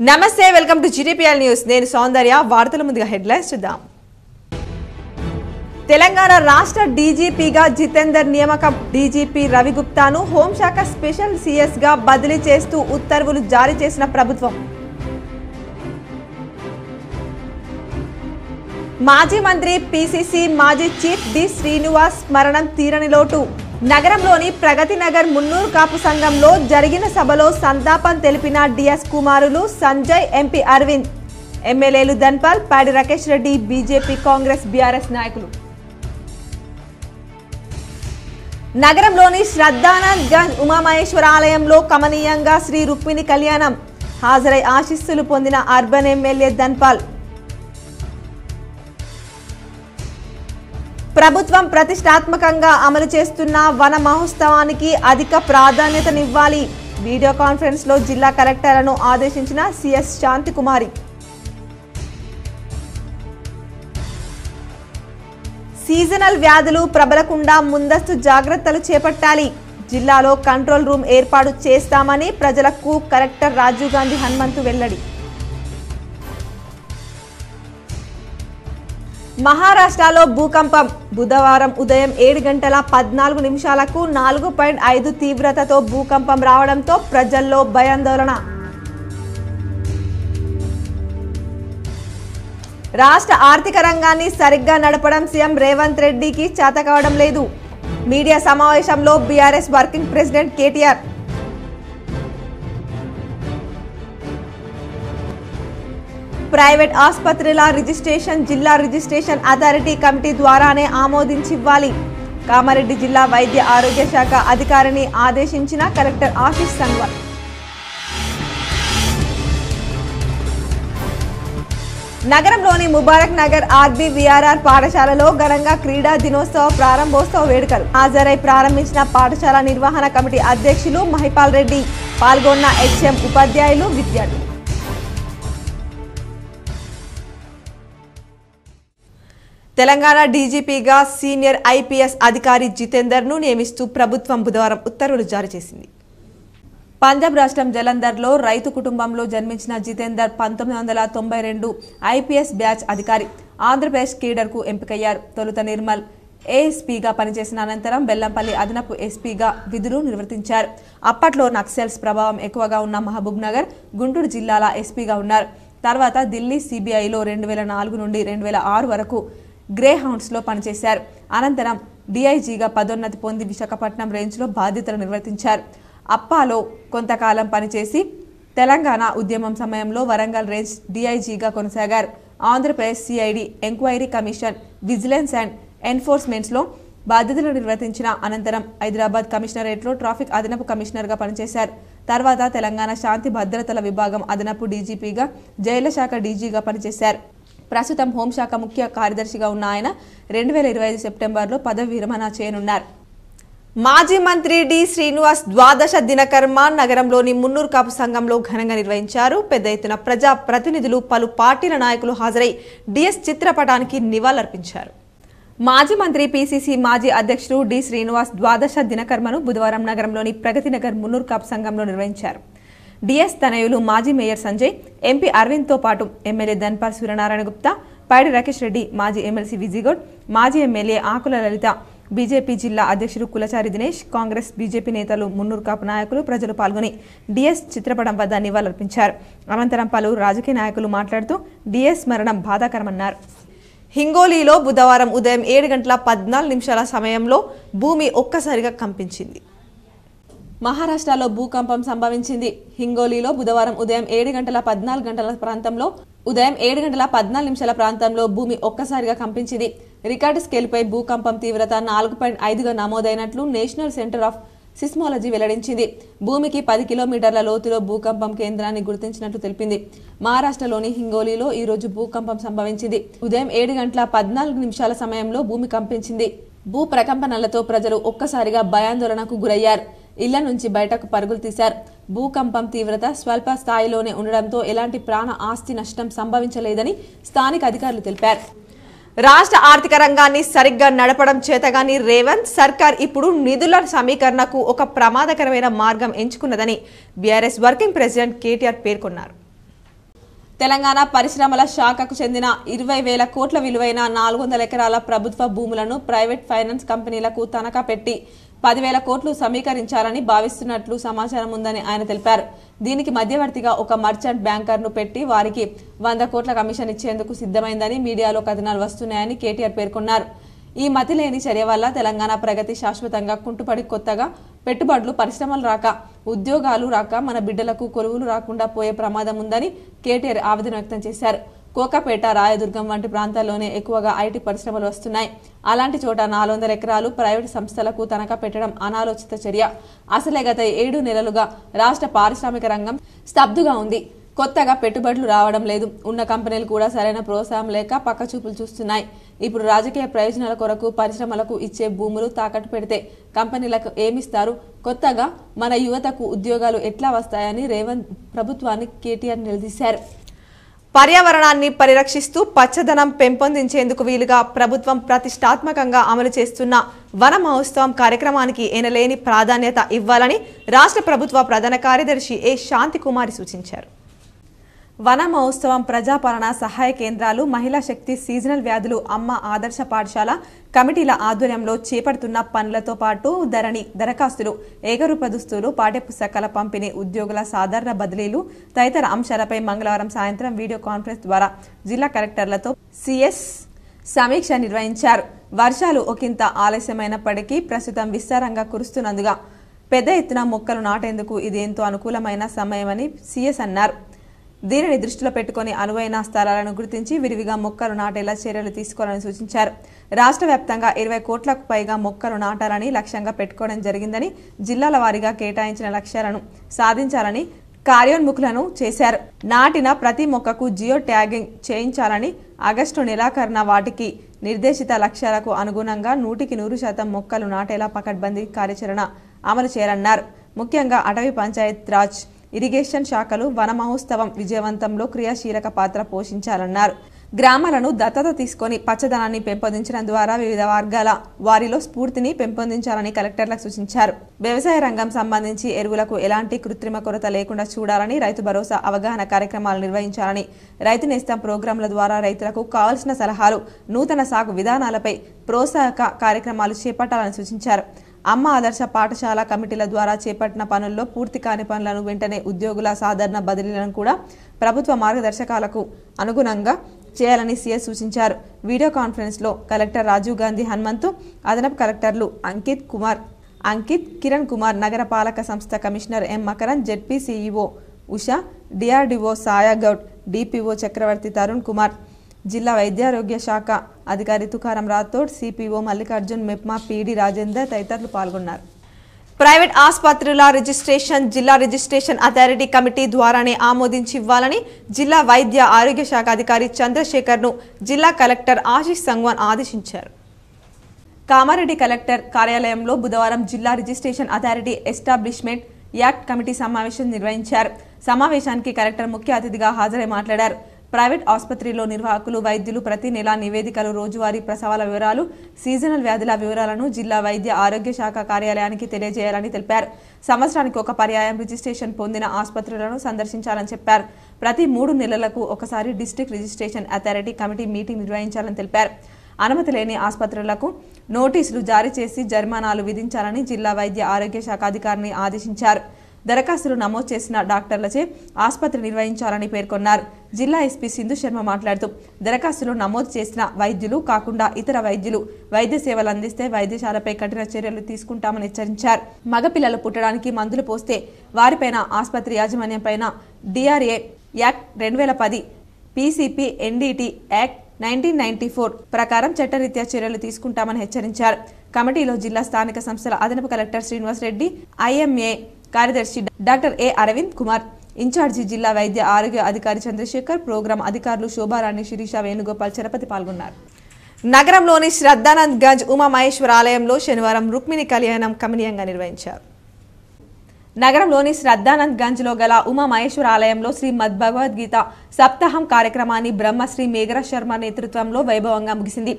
నమస్తే welcome to GTPL news నేను సౌందర్య వార్తల ముందుగా హెడ్లైన్స్ చూద్దాం తెలంగాణ రాష్ట్ర డీజీపీగా జితేందర్ నియామకం డీజీపీ రవి గుప్తాను హోంశాఖ స్పెషల్ సీఎస్ గా బదిలీ చేస్తూ ఉత్తర్వులు జారీ చేసిన ప్రభుత్వం మాజీ మంత్రి పీసీసీ మాజీ చీఫ్ డి శ్రీనివాస్ మరణం తీరని లోటు నగరంలోని ప్రగతి నగర్ మున్నూరు కాపు సంఘంలో జరిగిన సభలో సంతాపం తెలిపిన డిఎస్ కుమారులు సంజయ్ ఎంపీ అరవింద్ ఎమ్మెల్యేలు ధన్పాల్ పాడి రాకేష్ రెడ్డి బీజేపీ కాంగ్రెస్ బీఆర్ఎస్ నాయకులు నగరంలోని శ్రద్ధానంద్ గంజ్ ఉమామహేశ్వర ఆలయంలో కమనీయంగా శ్రీ రుక్మిణి కళ్యాణం హాజరై ఆశీస్సులు పొందిన అర్బన్ ఎమ్మెల్యే ధన్పాల్ ప్రభుత్వం ప్రతిష్టాత్మకంగా అమలు చేస్తున్న వన మహోత్సవానికి అధిక ప్రాధాన్యతనివ్వాలి వీడియో కాన్ఫరెన్స్ లో జిల్లా కలెక్టర్లను ఆదేశించిన సిఎస్ శాంతికుమారి సీజనల్ వ్యాధులు ప్రబలకుండా ముందస్తు జాగ్రత్తలు చేపట్టాలి జిల్లాలో కంట్రోల్ రూమ్ ఏర్పాటు చేస్తామని ప్రజలకు కలెక్టర్ రాజీవ్ గాంధీ హనుమంతు వెల్లడి మహారాష్ట్రలో భూకంపం బుధవారం ఉదయం 7:14 4.5 తీవ్రతతో భూకంపం రావడంతో ప్రజల్లో భయాందోళన రాష్ట్ర ఆర్థిక రంగాన్ని సరిగ్గా నడపడం సీఎం రేవంత్ రెడ్డికి చేతకావడం లేదు మీడియా సమావేశంలో BRS working president KTR private ఆసుపత్రుల రిజిస్ట్రేషన్ జిల్లా రిజిస్ట్రేషన్ అథారిటీ కమిటీ ద్వారానే ఆమోదించివ్వాలి కామారెడ్డి జిల్లా వైద్య ఆరోగ్య శాఖ అధికారిని ఆదేశించిన కలెక్టర్ ఆశీష్ సంగ్వాల్ నగరంలోని ముబారక్ నగర్ ఆర్బీవీఆర్ఆర్ పాఠశాలలో ఘనంగా క్రీడా దినోత్సవ ప్రారంభోత్సవ వేడుకలు హాజరై ప్రారంభించిన పాఠశాల నిర్వహణ కమిటీ అధ్యక్షులు మహిపాల్ రెడ్డి పాల్గొన్న హెచ్ఎం ఉపాధ్యాయులు విద్యార్థులు తెలంగాణ డీజీపీగా సీనియర్ ఐపీఎస్ అధికారి జితేందర్ ను నియమిస్తూ ప్రభుత్వం బుధవారం ఉత్తర్వులు జారీ చేసింది పంజాబ్ రాష్ట్రం జలంధర్లో రైతు కుటుంబంలో జన్మించిన జితేందర్ 1992 ఐపీఎస్ బ్యాచ్ అధికారి ఆంధ్రప్రదేశ్ కేడర్కు ఎంపికయ్యారు తొలుత నిర్మల్ ఏఎస్పీగా పనిచేసిన అనంతరం బెల్లంపల్లి అదనపు ఎస్పీగా విధులు నిర్వర్తించారు అప్పట్లో నక్సల్స్ ప్రభావం ఎక్కువగా ఉన్న మహబూబ్ నగర్ గుంటూరు జిల్లాల ఎస్పీగా ఉన్నారు తర్వాత ఢిల్లీ సిబిఐలో 2004 నుండి 2006 వరకు గ్రే హౌండ్స్లో పనిచేశారు అనంతరం డీఐజీగా పదోన్నతి పొంది విశాఖపట్నం రేంజ్లో బాధ్యతలు నిర్వర్తించారు అప్పాలో కొంతకాలం పనిచేసి తెలంగాణ ఉద్యమం సమయంలో వరంగల్ రేంజ్ డీఐజీగా కొనసాగారు Andhra Pradesh CID enquiry commission vigilance and ఎన్ఫోర్స్మెంట్స్లో బాధ్యతలు నిర్వర్తించిన అనంతరం హైదరాబాద్ కమిషనరేట్లో ట్రాఫిక్ అదనపు కమిషనర్గా పనిచేశారు తర్వాత తెలంగాణ శాంతి భద్రతల విభాగం అదనపు డీజీపీగా జైళ్ల శాఖ డీజీగా పనిచేశారు ప్రస్తుతం హోంశాఖ ముఖ్య కార్యదర్శిగా ఉన్న ఆయన 2025 సెప్టెంబర్లో పదవి విరమణ చేయనున్నారు మాజీ మంత్రి డి శ్రీనివాస్ ద్వాదశ దినకర్మ నగరంలోని మున్నూరు కాపు సంఘంలో ఘనంగా నిర్వహించారు పెద్ద ఎత్తున ప్రజా ప్రతినిధులు పలు పార్టీల నాయకులు హాజరై డిఎస్ చిత్రపటానికి నివాళులర్పించారు మాజీ మంత్రి పీసీసీ మాజీ అధ్యక్షుడు డి శ్రీనివాస్ ద్వాదశ దినకర్మను బుధవారం నగరంలోని ప్రగతి నగర్ మున్నూరు కాపు సంఘంలో నిర్వహించారు డిఎస్ తనయులు మాజీ మేయర్ సంజయ్ ఎంపీ అరవింద్తో పాటు ఎమ్మెల్యే ధన్పాల్ సూర్యనారాయణ గుప్తా పాడి రాకేష్ రెడ్డి మాజీ ఎమ్మెల్సీ విజయగౌడ్ మాజీ ఎమ్మెల్యే ఆకుల లలిత బీజేపీ జిల్లా అధ్యక్షుడు కులచారి దినేష్ కాంగ్రెస్ బీజేపీ నేతలు మున్నూరు కాపు నాయకులు ప్రజలు పాల్గొని డిఎస్ చిత్రపటం వద్ద నివాళులర్పించారు అనంతరం పలువురు రాజకీయ నాయకులు మాట్లాడుతూ డిఎస్ మరణం బాధాకరమన్నారు హింగోలీలో బుధవారం ఉదయం 7:14 సమయంలో భూమి ఒక్కసారిగా కంపించింది మహారాష్ట్రలో భూకంపం సంభవించింది హింగోలీలో బుధవారం ఉదయం 7:14 ప్రాంతంలో భూమి ఒక్కసారిగా కంపించింది రికార్డు స్కేల్పై భూకంపం తీవ్రత 4.5గా నమోదైనట్లు నేషనల్ సెంటర్ ఆఫ్ సిస్మాలజీ వెల్లడించింది భూమికి 10 కిలోమీటర్ల లోతులో భూకంపం కేంద్రాన్ని గుర్తించినట్లు తెలిపింది మహారాష్ట్రలోని హింగోలీలో ఈ రోజు భూకంపం సంభవించింది ఉదయం 7:14 సమయంలో భూమి కంపించింది భూ ప్రకంపనలతో ప్రజలు ఒక్కసారిగా భయాందోళనకు గురయ్యారు ఇళ్ల నుంచి బయటకు పరుగులు తీశారు భూకంపం తీవ్రత స్వల్ప స్థాయిలోనే ఉండడంతో ఎలాంటి ప్రాణ ఆస్తి నష్టం సంభవించలేదని స్థానిక అధికారులు తెలిపారు రాష్ట్ర ఆర్థిక రంగాన్ని సరిగ్గా నడపడం చేతగాని రేవంత్ సర్కార్ ఇప్పుడు నిధుల సమీకరణకు ఒక ప్రమాదకరమైన మార్గం ఎంచుకున్నదని బీఆర్ఎస్ వర్కింగ్ ప్రెసిడెంట్ కేటీఆర్ పేర్కొన్నారు. తెలంగాణ పరిశ్రమల శాఖకు చెందిన 20,000 కోట్ల విలువైన 400 ఎకరాల ప్రభుత్వ భూములను ప్రైవేట్ ఫైనాన్స్ కంపెనీలకు తనఖా పెట్టి 10,000 కోట్లు సమీకరించాలని భావిస్తున్నట్లు సమాచారం ఉందని ఆయన తెలిపారు. దీనికి మధ్యవర్తిగా ఒక మర్చెంట్ బ్యాంకర్ను పెట్టి వారికి 100 కోట్ల కమిషన్ ఇచ్చేందుకు సిద్ధమైందని మీడియాలో కథనాలు వస్తున్నాయని కేటీఆర్ పేర్కొన్నారు. ఈ మతిలేని చర్య వల్ల తెలంగాణ ప్రగతి శాశ్వతంగా కుంటుపడి కొత్తగా పెట్టుబడులు పరిశ్రమలు రాక ఉద్యోగాలు రాక మన బిడ్డలకు కొలువులు రాకుండా పోయే ప్రమాదం ఉందని కేటీఆర్ ఆవేదన వ్యక్తం చేశారు. కోకాపేట, రాయదుర్గం వంటి ప్రాంతాల్లోనే ఎక్కువగా ఐటీ పరిశ్రమలు వస్తున్నాయి. అలాంటి చోట 400 ఎకరాలు ప్రైవేటు సంస్థలకు తనఖా పెట్టడం అనాలోచిత చర్య. అసలే గత 7 నెలలుగా రాష్ట్ర పారిశ్రామిక రంగం స్తబ్దుగా ఉంది. కొత్తగా పెట్టుబడులు రావడం లేదు. ఉన్న కంపెనీలు కూడా సరైన ప్రోత్సాహం లేక పక్కచూపులు చూస్తున్నాయి. ఇప్పుడు రాజకీయ ప్రయోజనాల కొరకు పరిశ్రమలకు ఇచ్చే భూములు తాకట్టు పెడితే కంపెనీలకు ఏమిస్తారు? కొత్తగా మన యువతకు ఉద్యోగాలు ఎట్లా వస్తాయని రేవంత్ ప్రభుత్వాన్ని కేటీఆర్ నిలదీశారు. పర్యావరణాన్ని పరిరక్షిస్తూ పచ్చదనం పెంపొందించేందుకు వీలుగా ప్రభుత్వం ప్రతిష్టాత్మకంగా అమలు చేస్తున్న వన మహోత్సవం కార్యక్రమానికి ఎనలేని ప్రాధాన్యత ఇవ్వాలని రాష్ట్ర ప్రభుత్వ ప్రధాన కార్యదర్శి ఏ శాంతికుమారి సూచించారు. వన మహోత్సవం, ప్రజాపాలన సహాయ కేంద్రాలు, మహిళా శక్తి, సీజనల్ వ్యాధులు, అమ్మ ఆదర్శ పాఠశాల కమిటీల ఆధ్వర్యంలో చేపడుతున్న పనులతో పాటు ధరణి దరఖాస్తులు, ఏకరూప దుస్తులు, పాఠ్యపుస్తకాల పంపిణీ, ఉద్యోగుల సాధారణ బదిలీలు తదితర అంశాలపై మంగళవారం సాయంత్రం వీడియో కాన్ఫరెన్స్ ద్వారా జిల్లా కలెక్టర్లతో సిఎస్ సమీక్ష నిర్వహించారు. వర్షాలు ఒకంత ఆలస్యమైనప్పటికీ ప్రస్తుతం విస్తారంగా కురుస్తున్నందుగా పెద్ద ఎత్తున మొక్కలు నాటేందుకు ఇది ఎంతో అనుకూలమైన సమయమని సిఎస్ అన్నారు. దీనిని దృష్టిలో పెట్టుకుని అనువైన స్థలాలను గుర్తించి విరివిగా మొక్కలు నాటేలా చర్యలు తీసుకోవాలని సూచించారు. రాష్ట్ర వ్యాప్తంగా 20 కోట్లకు పైగా మొక్కలు నాటాలని లక్ష్యంగా పెట్టుకోవడం జరిగిందని, జిల్లాల వారీగా కేటాయించిన లక్ష్యాలను సాధించాలని కార్యోన్ముఖులను చేశారు. నాటిన ప్రతి మొక్కకు జియో ట్యాగింగ్ చేయించాలని, ఆగస్టు నెలాఖరున వాటికి నిర్దేశిత లక్ష్యాలకు అనుగుణంగా 100% మొక్కలు నాటేలా పకడ్బందీ కార్యాచరణ అమలు చేయాలన్నారు. ముఖ్యంగా అటవీ, పంచాయత్ రాజ్, ఇరిగేషన్ శాఖలు వన మహోత్సవం విజయవంతంలో క్రియాశీలక పాత్ర పోషించాలన్నారు. గ్రామాలను దత్తత తీసుకొని పచ్చదనాన్ని పెంపొందించడం ద్వారా వివిధ వర్గాల వారిలో స్ఫూర్తిని పెంపొందించాలని కలెక్టర్లకు సూచించారు. వ్యవసాయ రంగం సంబంధించి ఎరువులకు ఎలాంటి కృత్రిమ కొరత లేకుండా చూడాలని, రైతు భరోసా అవగాహన కార్యక్రమాలు నిర్వహించాలని, రైతు నేస్తం ప్రోగ్రాంల ద్వారా రైతులకు కావాల్సిన సలహాలు, నూతన సాగు విధానాలపై ప్రోత్సాహక కార్యక్రమాలు చేపట్టాలని సూచించారు. అమ్మ ఆదర్శ పాఠశాల కమిటీల ద్వారా చేపట్టిన పనుల్లో పూర్తి కాని పనులను వెంటనే ఉద్యోగుల సాధారణ బదిలీలను కూడా ప్రభుత్వ మార్గదర్శకాలకు అనుగుణంగా చేయాలని సీఎస్ సూచించారు. వీడియో కాన్ఫరెన్స్ లో కలెక్టర్ రాజీవ్ గాంధీ హనుమంతు, అదనపు కలెక్టర్లు అంకిత్, కిరణ్ కుమార్, నగర పాలక సంస్థ commissioner M Makaran, ZP CEO Usha, DRDO Sayagoud, DPO Chakravarthi Tarun Kumar, జిల్లా వైద్యారోగ్య శాఖ అధికారి తుకారం రాథోడ్, సిపిఓ మల్లికార్జున్, మెప్మా పీడి రాజేందర్ తదితరులు పాల్గొన్నారు. ప్రైవేట్ ఆసుపత్రుల రిజిస్ట్రేషన్ జిల్లా రిజిస్ట్రేషన్ అథారిటీ కమిటీ ద్వారానే ఆమోదించి ఇవ్వాలని జిల్లా వైద్య ఆరోగ్య శాఖ అధికారి చంద్రశేఖర్ను జిల్లా కలెక్టర్ ఆశీష్ సంగ్వాన్ ఆదేశించారు. కామారెడ్డి కలెక్టర్ కార్యాలయంలో బుధవారం జిల్లా registration authority establishment act committee సమావేశం నిర్వహించారు. సమావేశానికి కలెక్టర్ ముఖ్య అతిథిగా హాజరై మాట్లాడారు. ప్రైవేట్ ఆసుపత్రిలో నిర్వాహకులు, వైద్యులు ప్రతి నెల నివేదికలు, రోజువారీ ప్రసవాల వివరాలు, సీజనల్ వ్యాధుల వివరాలను జిల్లా వైద్య ఆరోగ్య శాఖ కార్యాలయానికి తెలియజేయాలని తెలిపారు. సంవత్సరానికి ఒక పర్యాయం రిజిస్ట్రేషన్ పొందిన ఆసుపత్రులను సందర్శించాలని చెప్పారు. ప్రతి 3 నెలలకు ఒకసారి district registration authority committee meeting నిర్వహించాలని తెలిపారు. అనుమతి లేని ఆసుపత్రులకు నోటీసులు జారీ చేసి జరిమానాలు విధించాలని జిల్లా వైద్య ఆరోగ్య శాఖ అధికారిని ఆదేశించారు. దరఖాస్తులు నమోదు చేసిన డాక్టర్లచే ఆసుపత్రి నిర్వహించాలని పేర్కొన్నారు. జిల్లా ఎస్పీ సింధు శర్మ మాట్లాడుతూ దరఖాస్తులు నమోదు చేసిన వైద్యులు కాకుండా ఇతర వైద్యులు వైద్య సేవలు అందిస్తే వైద్యశాలపై కఠిన చర్యలు తీసుకుంటామని హెచ్చరించారు. మగపిల్లలు పుట్టడానికి మందులు పోస్తే వారిపైన ఆసుపత్రి యాజమాన్యంపైన DRA act 2010, PCP NDT act 1994 ప్రకారం చట్టరీత్యా చర్యలు తీసుకుంటామని హెచ్చరించారు. కమిటీలో జిల్లా స్థానిక సంస్థల అదనపు కలెక్టర్ శ్రీనివాస్ రెడ్డి, ఐఎంఏ కార్యదర్శి doctor A Arvind Kumar, incharge జిల్లా వైద్య ఆరోగ్య అధికారి చంద్రశేఖర్, ప్రోగ్రాం అధికారులు శోభారాణి, శిరీష, వేణుగోపాల్, చరపతి పాల్గొన్నారు. నగరంలోని శ్రద్ధానంద్ గంజ్ ఉమామహేశ్వర ఆలయంలో శనివారం రుక్మిణి కళ్యాణం కమనీయంగా నిర్వహించారు. నగరంలోని శ్రద్ధానంద్ గంజ్లో గల ఉమామహేశ్వర ఆలయంలో శ్రీమద్ భగవద్గీత సప్తాహం కార్యక్రమాన్ని బ్రహ్మశ్రీ మేఘర శర్మ నేతృత్వంలో వైభవంగా ముగిసింది.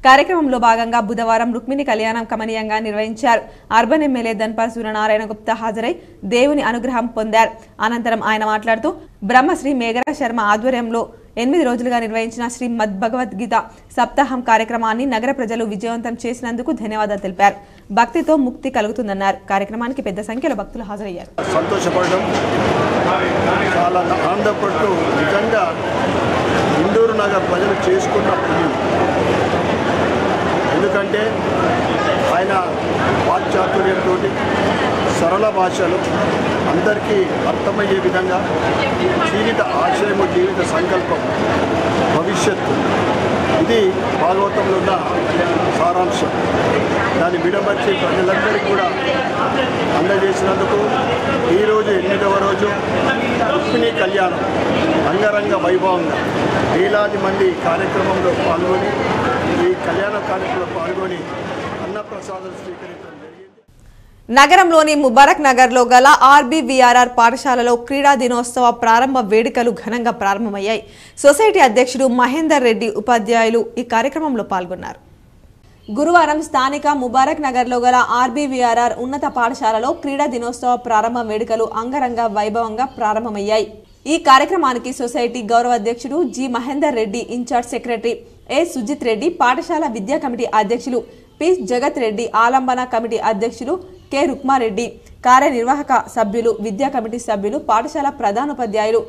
కార్యక్రమంలో భాగంగా బుధవారం రుక్మిణి కళ్యాణం కమనీయంగా నిర్వహించారు. అర్బన్ ఎమ్మెల్యే ధన్పాల్ సూర్యనారాయణ గుప్తా హాజరై దేవుని అనుగ్రహం పొందారు. అనంతరం ఆయన మాట్లాడుతూ బ్రహ్మశ్రీ మేఘర శర్మ ఆధ్వర్యంలో 8 రోజులుగా నిర్వహించిన శ్రీమద్ భగవద్గీత సప్తాహం కార్యక్రమాన్ని నగర ప్రజలు విజయవంతం చేసినందుకు ధన్యవాదాలు తెలిపారు. భక్తితో ముక్తి కలుగుతుందన్నారు. కార్యక్రమానికి పెద్ద సంఖ్యలో భక్తులు హాజరయ్యారు. సంతోషపడడం చాలా ఆనందపడుతూ నిజంగా ఇందూరు నగర ప్రజలు చేసుకున్న పుణ్యం. ఎందుకంటే ఆయన వాక్చాతుర్యంతో సరళ భాషలు అందరికీ అర్థమయ్యే విధంగా జీవిత ఆశయము, జీవిత సంకల్పం, భవిష్యత్తు ఇది భాగవతంలో ఉన్న సారాంశం. దాన్ని విడమర్చి ప్రజలందరికీ కూడా అందజేసినందుకు ఈరోజు 8వ రోజు రుక్మిణి కళ్యాణం అంగరంగ వైభవంగా వేలాది మంది కార్యక్రమంలో పాల్గొని ఈ కళ్యాణ కార్యక్రమంలో పాల్గొని అన్నప్రసాదం స్వీకరించడం జరిగింది. నగరంలోని ముబారక్ నగర్లో గల ఆర్బీవీఆర్ఆర్ పాఠశాలలో క్రీడా దినోత్సవ ప్రారంభ వేడుకలు ఘనంగా ప్రారంభమయ్యాయి. సొసైటీ అధ్యక్షుడు మహేందర్ రెడ్డి ఉపాధ్యాయులు ఈ కార్యక్రమంలో పాల్గొన్నారు. గురువారం స్థానిక ముబారక్ నగర్లో గల ఆర్బీవీఆర్ఆర్ ఉన్నత పాఠశాలలో క్రీడా దినోత్సవ ప్రారంభ వేడుకలు అంగరంగ వైభవంగా ప్రారంభమయ్యాయి. ఈ కార్యక్రమానికి సొసైటీ గౌరవ అధ్యక్షుడు G Mahender Reddy, incharge secretary A Sujith Reddy, పాఠశాల విద్యా కమిటీ అధ్యక్షులు పి జగత్ రెడ్డి, ఆలంబన కమిటీ అధ్యక్షులు కె రుక్మారెడ్డి, కార్యనిర్వాహక సభ్యులు, విద్యా కమిటీ సభ్యులు, పాఠశాల ప్రధానోపాధ్యాయులు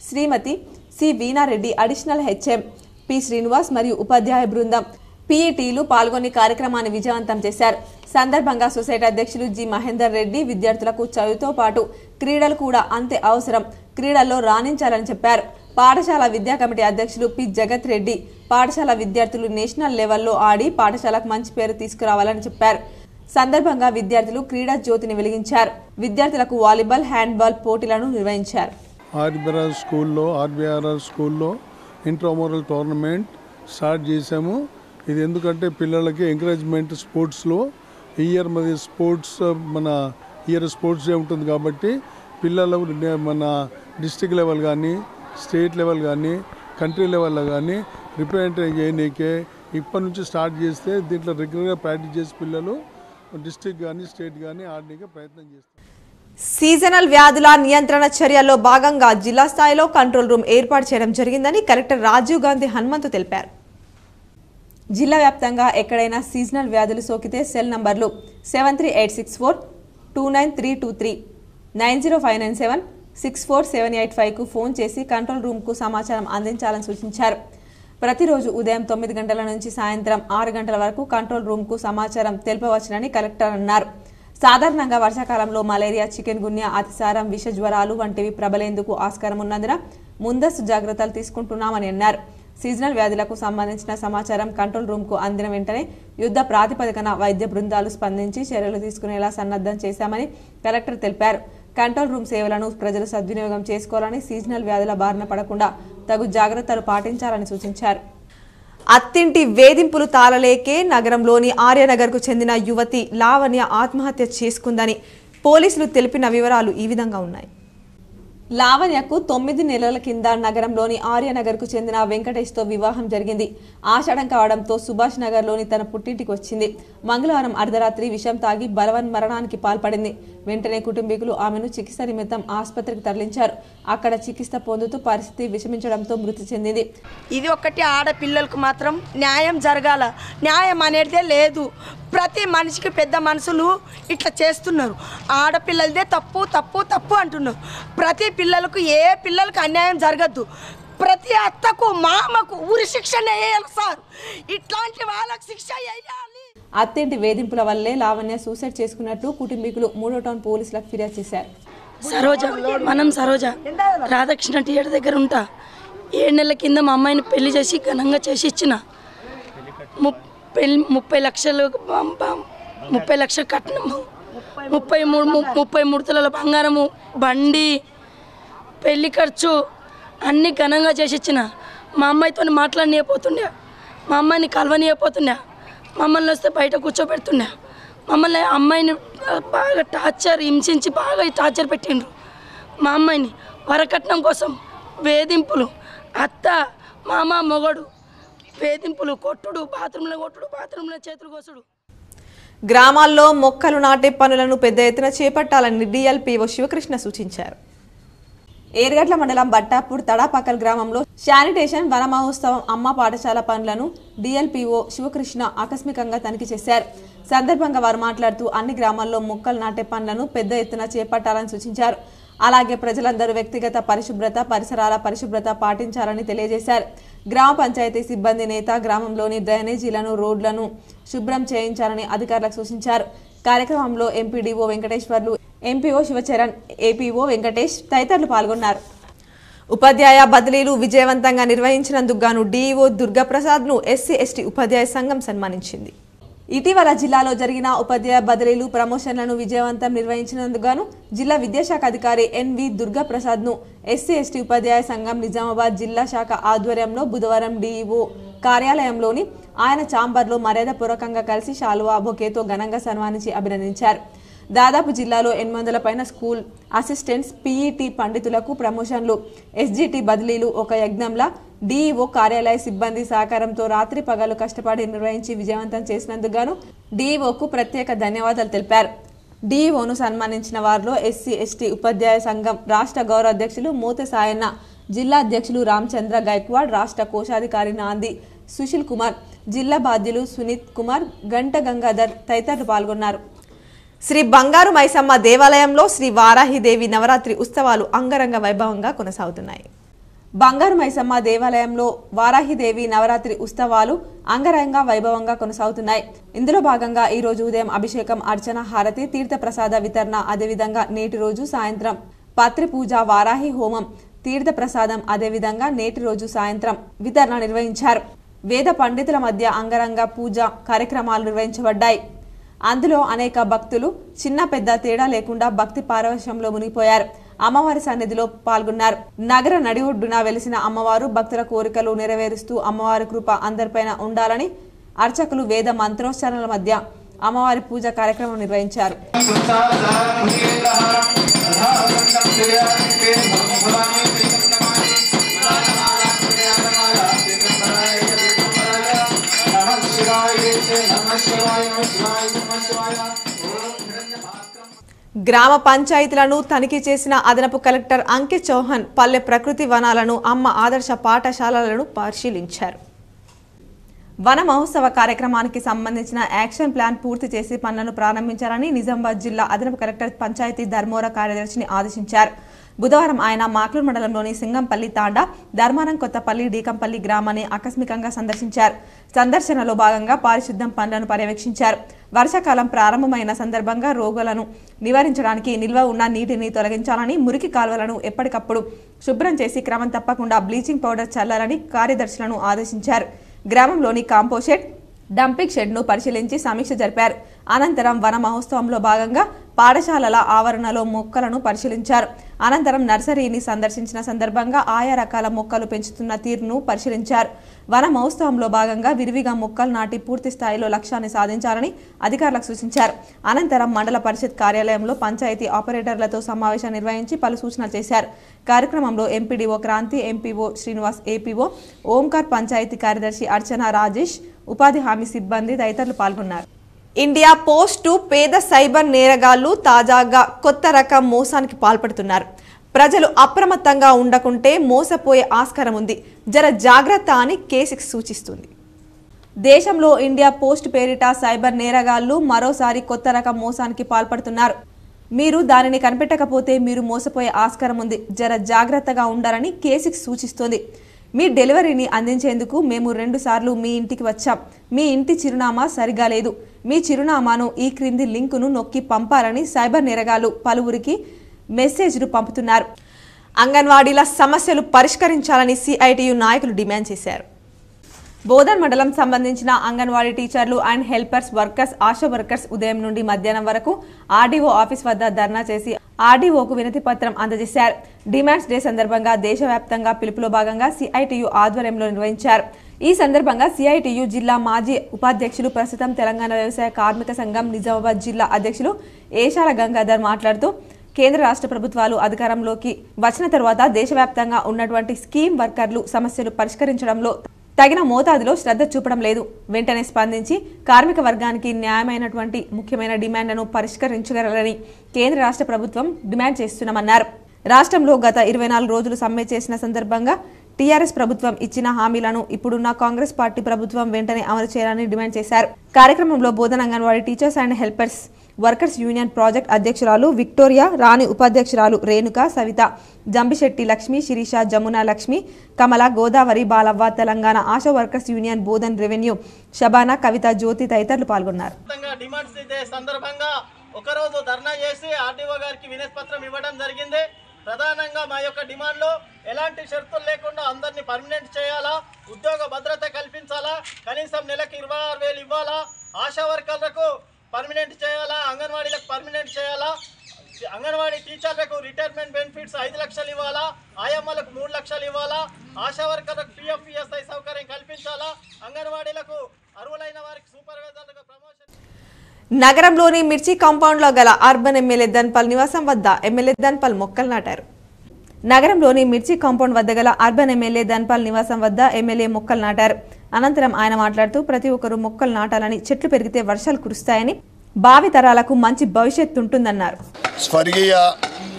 Shrimati C Veena Reddy, additional HM P Srinivas మరియు ఉపాధ్యాయ బృందం పీఈటీలు పాల్గొని కార్యక్రమాన్ని విజయవంతం చేశారు. సందర్భంగా సొసైటీ అధ్యక్షులు జి మహేందర్ రెడ్డి విద్యార్థులకు చదువుతో పాటు క్రీడలు కూడా అంతే అవసరం, క్రీడల్లో రాణించాలని చెప్పారు. పాఠశాల విద్యా కమిటీ అధ్యక్షులు పి జగత్ రెడ్డి పాఠశాల విద్యార్థులు నేషనల్ లెవెల్లో ఆడి పాఠశాలకు మంచి పేరు తీసుకురావాలని చెప్పారు. సందర్భంగా విద్యార్థులు క్రీడా జ్యోతిని వెలిగించారు. విద్యార్థులకు వాలీబాల్, హ్యాండ్బాల్ పోటీలను నిర్వహించారు. ఆర్బీఆర్ఆర్ స్కూల్లో ఇంట్రామోరల్ టోర్నమెంట్ స్టార్ట్ చేశాము. ఇది ఎందుకంటే పిల్లలకి ఎంకరేజ్మెంట్ స్పోర్ట్స్లో ఇయర్ మరి స్పోర్ట్స్ స్పోర్ట్స్ డే ఉంటుంది కాబట్టి పిల్లలు మన డిస్ట్రిక్ట్ లెవెల్ కానీ, స్టేట్ లెవెల్ కానీ, కంట్రీ లెవెల్లో కానీ రిప్రజెంట్ చేయనీకే ఇప్పటి నుంచి స్టార్ట్ చేస్తే దీంట్లో రెగ్యులర్గా ప్రాక్టీస్ చేసి పిల్లలు డిస్ట్రిక్ట్ కానీ స్టేట్ కానీ ఆడడానికి ప్రయత్నం చేస్తారు. సీజనల్ వ్యాధుల నియంత్రణ చర్యల్లో భాగంగా జిల్లా స్థాయిలో కంట్రోల్ రూమ్ ఏర్పాటు చేయడం జరిగిందని కలెక్టర్ రాజీవ్ గాంధీ హనుమంతు తెలిపారు. జిల్లా వ్యాప్తంగా ఎక్కడైనా సీజనల్ వ్యాధులు సోకితే సెల్ నంబర్లు 7386429323, 9059764785 కు ఫోన్ చేసి కంట్రోల్ రూమ్కు సమాచారం అందించాలని సూచించారు. ప్రతిరోజు ఉదయం 9 గంటల నుంచి సాయంత్రం 6 గంటల వరకు కంట్రోల్ రూమ్కు సమాచారం తెలుపవచ్చునని కలెక్టర్ అన్నారు. సాధారణంగా వర్షాకాలంలో మలేరియా, చికెన్ గున్యా, అతిసారం, విష జ్వరాలు వంటివి ప్రబలేందుకు ఆస్కారం ఉన్నందున ముందస్తు జాగ్రత్తలు తీసుకుంటున్నామని అన్నారు. సీజనల్ వ్యాధులకు సంబంధించిన సమాచారం కంట్రోల్ రూమ్కు అందిన వెంటనే యుద్ధ ప్రాతిపదికన వైద్య బృందాలు స్పందించి చర్యలు తీసుకునేలా సన్నద్ధం చేశామని కలెక్టర్ తెలిపారు. కంట్రోల్ రూమ్ సేవలను ప్రజలు సద్వినియోగం చేసుకోవాలని, సీజనల్ వ్యాధుల బారిన పడకుండా తగు జాగ్రత్తలు పాటించాలని సూచించారు. అత్తింటి వేధింపులు తాళలేకే నగరంలోని ఆర్యనగర్కు చెందిన యువతి లావణ్య ఆత్మహత్య చేసుకుందని పోలీసులు తెలిపిన వివరాలు ఈ విధంగా ఉన్నాయి. లావణ్యకు 9 నెలల కింద నగరంలోని ఆర్యనగర్కు చెందిన వెంకటేష్తో వివాహం జరిగింది. ఆషాఢం కావడంతో సుభాష్ నగర్లోని తన పుట్టింటికి వచ్చింది. మంగళవారం అర్ధరాత్రి విషం తాగి బలవన్మరణానికి పాల్పడింది. వెంటనే కుటుంబీకులు ఆమెను చికిత్స నిమిత్తం ఆసుపత్రికి తరలించారు. అక్కడ చికిత్స పొందుతూ పరిస్థితి విషమించడంతో మృతి చెందింది. ఇది ఒక్కటి ఆడపిల్లలకు మాత్రం న్యాయం జరగాల, న్యాయం అనేదే లేదు. ప్రతి మనిషికి పెద్ద మనుషులు ఇట్లా చేస్తున్నారు. ఆడపిల్లలదే తప్పు తప్పు తప్పు అంటున్నారు. ప్రతి పిల్లలకు ఏ పిల్లలకు అన్యాయం జరగద్దు. ప్రతి అత్తకు మామకు ఉరి శిక్షనే వేయాలి సార్. ఇట్లాంటి వాళ్ళకి శిక్ష వేయాలి. అత్తింటి వేధింపుల వల్లే లావణ్య సూసైడ్ చేసుకున్నట్టు కుటుంబీకులు 3వ టౌన్ పోలీసులకు ఫిర్యాదు చేశారు. సరోజ రాధాకృష్ణ థియేటర్ దగ్గర ఉంటా. 7 నెలల కింద మా అమ్మాయిని పెళ్లి చేసి ఘనంగా చేసి ఇచ్చిన 30 లక్షలు కట్నము, 33 తులాల బంగారము, బండి, పెళ్లి ఖర్చు అన్నీ ఘనంగా చేసి ఇచ్చిన. మా అమ్మాయితో మాట్లాడనియపోతుండే, మా అమ్మాయిని కలవనియపోతుండే, మమ్మల్ని వస్తే బయట కూర్చోబెడుతుండే. మమ్మల్ని అమ్మాయిని బాగా హింసించి బాగా టార్చర్ పెట్టిండ్రు. మా అమ్మాయిని వరకట్నం కోసం వేధింపులు, అత్త మామ మొగడు వేధింపులు, కొట్టుడు, బాత్రూంలో చేతులు కోసుడు. గ్రామాల్లో మొక్కలు నాటే పనులను పెద్ద ఎత్తున చేపట్టాలని డిఎల్పీఓ శివకృష్ణ సూచించారు. ఏర్గట్ల మండలం బట్టాపూర్ తడాపకల్ గ్రామంలో శానిటేషన్ వన మహోత్సవం అమ్మ పాఠశాల పనులను డిఎల్పీఓ శివకృష్ణ ఆకస్మికంగా తనిఖీ చేశారు. సందర్భంగా వారు మాట్లాడుతూ అన్ని గ్రామాల్లో మొక్కలు నాటే పనులను పెద్ద ఎత్తున చేపట్టాలని సూచించారు. అలాగే ప్రజలందరూ వ్యక్తిగత పరిశుభ్రత, పరిసరాల పరిశుభ్రత పాటించాలని తెలియజేశారు. గ్రామ పంచాయతీ సిబ్బంది నేత గ్రామంలోని డ్రైనేజీలను, రోడ్లను శుభ్రం చేయించాలని అధికారులకు సూచించారు. కార్యక్రమంలో MPDO Venkateswarlu, MPO Shivacharan, APO Venkatesh తదితరులు పాల్గొన్నారు. ఉపాధ్యాయ బదిలీలు విజయవంతంగా నిర్వహించినందుకు గాను డీఈఓ దుర్గాప్రసాద్ను ఎస్సీ ఎస్టీ ఉపాధ్యాయ సంఘం సన్మానించింది. ఇటీవల జిల్లాలో జరిగిన ఉపాధ్యాయ బదిలీలు, ప్రమోషన్లను విజయవంతం నిర్వహించినందుకు గాను జిల్లా విద్యాశాఖ అధికారి ఎన్వి దుర్గాప్రసాద్ను ఎస్సీ ఎస్టీ ఉపాధ్యాయ సంఘం నిజామాబాద్ జిల్లా శాఖ ఆధ్వర్యంలో బుధవారం డీఈఓ కార్యాలయంలోని ఆయన ఛాంబర్లో మర్యాదపూర్వకంగా కలిసి శాలువా, బొకేతో ఘనంగా సన్మానించి అభినందించారు. దాదాపు జిల్లాలో 800 పైన స్కూల్ అసిస్టెంట్స్, పీఈటీ పండితులకు ప్రమోషన్లు, ఎస్జీటీ బదిలీలు ఒక యజ్ఞంలా డీఈఓ కార్యాలయ సిబ్బంది సహకారంతో రాత్రి పగలు కష్టపడి నిర్వహించి విజయవంతం చేసినందుకు గాను డీఈఓకు ప్రత్యేక ధన్యవాదాలు తెలిపారు. డీఈఓను సన్మానించిన వారిలో ఎస్సీ ఎస్టీ ఉపాధ్యాయ సంఘం రాష్ట్ర గౌరవ అధ్యక్షులు మోతే సాయన్న, జిల్లా అధ్యక్షులు రామచంద్ర గైక్వాడ్, రాష్ట్ర కోశాధికారి నాంది సుశీల్ కుమార్, జిల్లా బాధ్యులు సునీత్ కుమార్, గంట గంగాధర్ తదితరులు పాల్గొన్నారు. శ్రీ బంగారు మైసమ్మ దేవాలయంలో శ్రీ వారాహిదేవి నవరాత్రి ఉత్సవాలు అంగరంగ వైభవంగా కొనసాగుతున్నాయి. బంగారు మైసమ్మ దేవాలయంలో వారాహిదేవి నవరాత్రి ఉత్సవాలు అంగరంగ వైభవంగా కొనసాగుతున్నాయి. ఇందులో భాగంగా ఈ రోజు ఉదయం అభిషేకం, అర్చన, హారతి, తీర్థ ప్రసాద వితరణ, అదేవిధంగా నేటి రోజు సాయంత్రం పత్రి పూజ, వారాహి హోమం, తీర్థ ప్రసాదం, అదేవిధంగా నేటి రోజు సాయంత్రం వితరణ నిర్వహించారు. వేద పండితుల మధ్య అంగరంగ పూజ కార్యక్రమాలు నిర్వహించబడ్డాయి. అందులో అనేక భక్తులు చిన్న పెద్ద తేడా లేకుండా భక్తి పారవశ్యంలో మునిగిపోయారు. అమ్మవారి సన్నిధిలో పాల్గొన్నారు. నగర నడి ఒడ్డున వెలిసిన అమ్మవారు భక్తుల కోరికలు నెరవేరుస్తూ అమ్మవారి కృప అందరిపైన ఉండాలని అర్చకులు వేద మంత్రోచ్చారణల మధ్య అమ్మవారి పూజ కార్యక్రమం నిర్వహించారు. గ్రామ పంచాయతీలను తనిఖీ చేసిన అదనపు కలెక్టర్ అంకిత్ చౌహాన్ పల్లె ప్రకృతి వనాలను, అమ్మ ఆదర్శ పాఠశాలలను పరిశీలించారు. వన మహోత్సవ కార్యక్రమానికి సంబంధించిన యాక్షన్ ప్లాన్ పూర్తి చేసి పనులను ప్రారంభించాలని నిజామాబాద్ జిల్లా అదనపు కలెక్టర్ పంచాయతీ ధర్మోర కార్యదర్శిని ఆదేశించారు. బుధవారం ఆయన మాక్లూర్ మండలంలోని సింగంపల్లి తాండా, ధర్మారం కొత్తపల్లి, డీకంపల్లి గ్రామాన్ని ఆకస్మికంగా సందర్శించారు. సందర్శనలో భాగంగా పారిశుద్ధ్యం పనులను పర్యవేక్షించారు. వర్షాకాలం ప్రారంభమైన సందర్భంగా రోగులను నివారించడానికి నిల్వ ఉన్న నీటిని తొలగించాలని, మురికి కాలువలను ఎప్పటికప్పుడు శుభ్రం చేసి క్రమం తప్పకుండా బ్లీచింగ్ పౌడర్ చల్లాలని కార్యదర్శులను ఆదేశించారు. గ్రామంలోని కాంపోషెడ్, డంపింగ్ షెడ్ను పరిశీలించి సమీక్ష జరిపారు. అనంతరం వన మహోత్సవంలో భాగంగా పాఠశాలల ఆవరణలో మొక్కలను పరిశీలించారు. అనంతరం నర్సరీని సందర్శించిన సందర్భంగా ఆయా రకాల మొక్కలు పెంచుతున్న తీరును పరిశీలించారు. వన మహోత్సవంలో భాగంగా విరివిగా మొక్కలు నాటి పూర్తి స్థాయిలో లక్ష్యాన్ని సాధించాలని అధికారులకు సూచించారు. అనంతరం మండల పరిషత్ కార్యాలయంలో పంచాయతీ ఆపరేటర్లతో సమావేశం నిర్వహించి పలు సూచనలు చేశారు. కార్యక్రమంలో MPDO Kranti, MPO Srinivas, APO Omkar, panchayati కార్యదర్శి అర్చన, రాజేష్, ఉపాధి హామీ సిబ్బంది తదితరులు పాల్గొన్నారు. ఇండియా పోస్ట్ పేద సైబర్ నేరగాళ్లు తాజాగా కొత్త రకం మోసానికి పాల్పడుతున్నారు. ప్రజలు అప్రమత్తంగా ఉండకుంటే మోసపోయే ఆస్కారం ఉంది, జర జాగ్రత్త అని కేసిక్స్ సూచిస్తుంది. దేశంలో ఇండియా పోస్ట్ పేరిట సైబర్ నేరగాళ్లు మరోసారి కొత్త రకం మోసానికి పాల్పడుతున్నారు. మీరు దానిని కనిపెట్టకపోతే మీరు మోసపోయే ఆస్కారం ఉంది, జర జాగ్రత్తగా ఉండాలని కేసిక్స్ సూచిస్తోంది. మీ డెలివరీని అందించేందుకు మేము 2 సార్లు మీ ఇంటికి వచ్చాం. మీ ఇంటి చిరునామా సరిగా లేదు. మీ చిరునామాను ఈ క్రింది లింకును నొక్కి పంపాలని సైబర్ నేరగాళ్లు పలువురికి మెసేజ్లు పంపుతున్నారు. అంగన్వాడీల సమస్యలు పరిష్కరించాలని సిఐటియు నాయకులు డిమాండ్ చేశారు. బోధన్ మండలం సంబంధించిన అంగన్వాడీ టీచర్లు and helpers workers ASHA workers ఉదయం నుండి మధ్యాహ్నం వరకు ఆర్డీఓ ఆఫీస్ వద్ద ధర్నా చేసి ఆర్డీఓకు వినతి పత్రం అందజేశారు. డిమాండ్స్ డే సందర్భంగా దేశవ్యాప్తంగా పిలుపులో భాగంగా సిఐటియు ఆధ్వర్యంలో నిర్వహించారు. ఈ సందర్భంగా సిఐటియు జిల్లా మాజీ ఉపాధ్యక్షులు ప్రస్తుతం తెలంగాణ వ్యవసాయ కార్మిక సంఘం నిజామాబాద్ జిల్లా అధ్యక్షులు ఏషాల గంగాధర్ మాట్లాడుతూ కేంద్ర రాష్ట్ర ప్రభుత్వాలు అధికారంలోకి వచ్చిన తర్వాత దేశవ్యాప్తంగా ఉన్నటువంటి స్కీమ్ వర్కర్లు సమస్యలు పరిష్కరించడంలో తగిన మోతాదులో శ్రద్ధ చూపడం లేదు. వెంటనే స్పందించి కార్మిక వర్గానికి న్యాయమైనటువంటి ముఖ్యమైన డిమాండ్లను పరిష్కరించగలరని కేంద్ర రాష్ట్ర ప్రభుత్వం డిమాండ్ చేస్తున్నామన్నారు. రాష్ట్రంలో గత 24 రోజులు సమ్మె చేసిన సందర్భంగా టీఆర్ఎస్ ప్రభుత్వం ఇచ్చిన హామీలను ఇప్పుడున్న కాంగ్రెస్ పార్టీ ప్రభుత్వం వెంటనే అమలు చేయాలని డిమాండ్ చేశారు. కార్యక్రమంలో Bodhan anganwadi teachers and helpers workers union project అధ్యక్షురాలు విక్టోరియా, రాణి ఉపాధ్యక్షురాలు Renuka, Savitha, Jambishetti Lakshmi, Sirisha, Jamuna Lakshmi, Kamala, Godavari, Balavva, Telangana Asha workers union, Bodhan revenue, Shabana, Kavitha, Jyothi తదితరులు పాల్గొన్నారు. సందర్భంగా ఒకరోజు ధర్నా చేసి ఆర్డీఓ గారికి వినతి పత్రం ఇవ్వడం జరిగింది. ప్రధానంగా మా యొక్క డిమాండ్లో ఎలాంటి షరతులు లేకుండా అందరినీ పర్మనెంట్ చేయాలా, ఉద్యోగ భద్రత కల్పించాలా, కనీసం నెలకు 26,000 ఇవ్వాలా, ఆశా వర్కర్లకు పర్మనెంట్ చేయాలా, అంగన్వాడీలకు పర్మనెంట్ చేయాలా, అంగన్వాడీ టీచర్లకు రిటైర్మెంట్ బెనిఫిట్స్ 5 లక్షలు ఇవ్వాలా, ఆయమ్మలకు 3 లక్షలు ఇవ్వాలా, ఆశా వర్కర్లకు పిఎఫ్ పిఎస్ఐ సౌకర్యం కల్పించాలా, అంగన్వాడీలకు అర్హులైన వారికి సూపర్వైజర్లకు ప్రమోషన్. నగరంలోని మిర్చి కాంపౌండ్లో గల అర్బన్ ఎమ్మెల్యే ధన్పాల్ నివాసం వద్ద ఎమ్మెల్యే ధన్పాల్ మొక్కలు నాటారు. నగరంలోని మిర్చి కాంపౌండ్ వద్ద గల అర్బన్ ఎమ్మెల్యే ధన్పాల్ నివాసం వద్ద ఎమ్మెల్యే మొక్కలు నాటారు. అనంతరం ఆయన మాట్లాడుతూ ప్రతి ఒక్కరూ మొక్కలు నాటాలని, చెట్లు పెరిగితే వర్షాలు కురుస్తాయని, భావి తరాలకు మంచి భవిష్యత్తు ఉంటుందన్నారు. స్వర్గీయ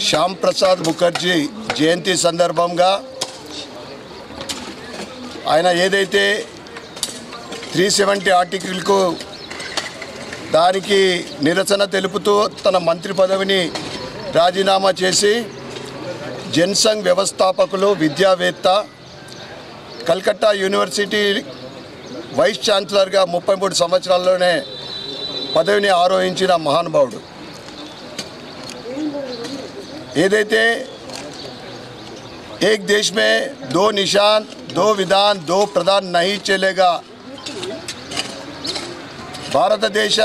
శ్యామ్ ప్రసాద్ ముఖర్జీ జయంతి సందర్భంగా ఆయన ఏదైతే 370 ఆర్టికల్కు దానికి నిరసన తెలుపుతూ తన మంత్రి పదవిని రాజీనామా చేసి జన్సంఘ్ వ్యవస్థాపకులు, విద్యావేత్త, కల్కట్టా యూనివర్సిటీ వైస్ ఛాన్సలర్గా 33 సంవత్సరాల్లోనే పదవిని ఆరోహించిన మహానుభావుడు. ఏదైతే ఏక్ దేశ్ మే దో నిషాన్, దో విధాన్, దో ప్రధాన్ నహీ చలేగా, భారతదేశ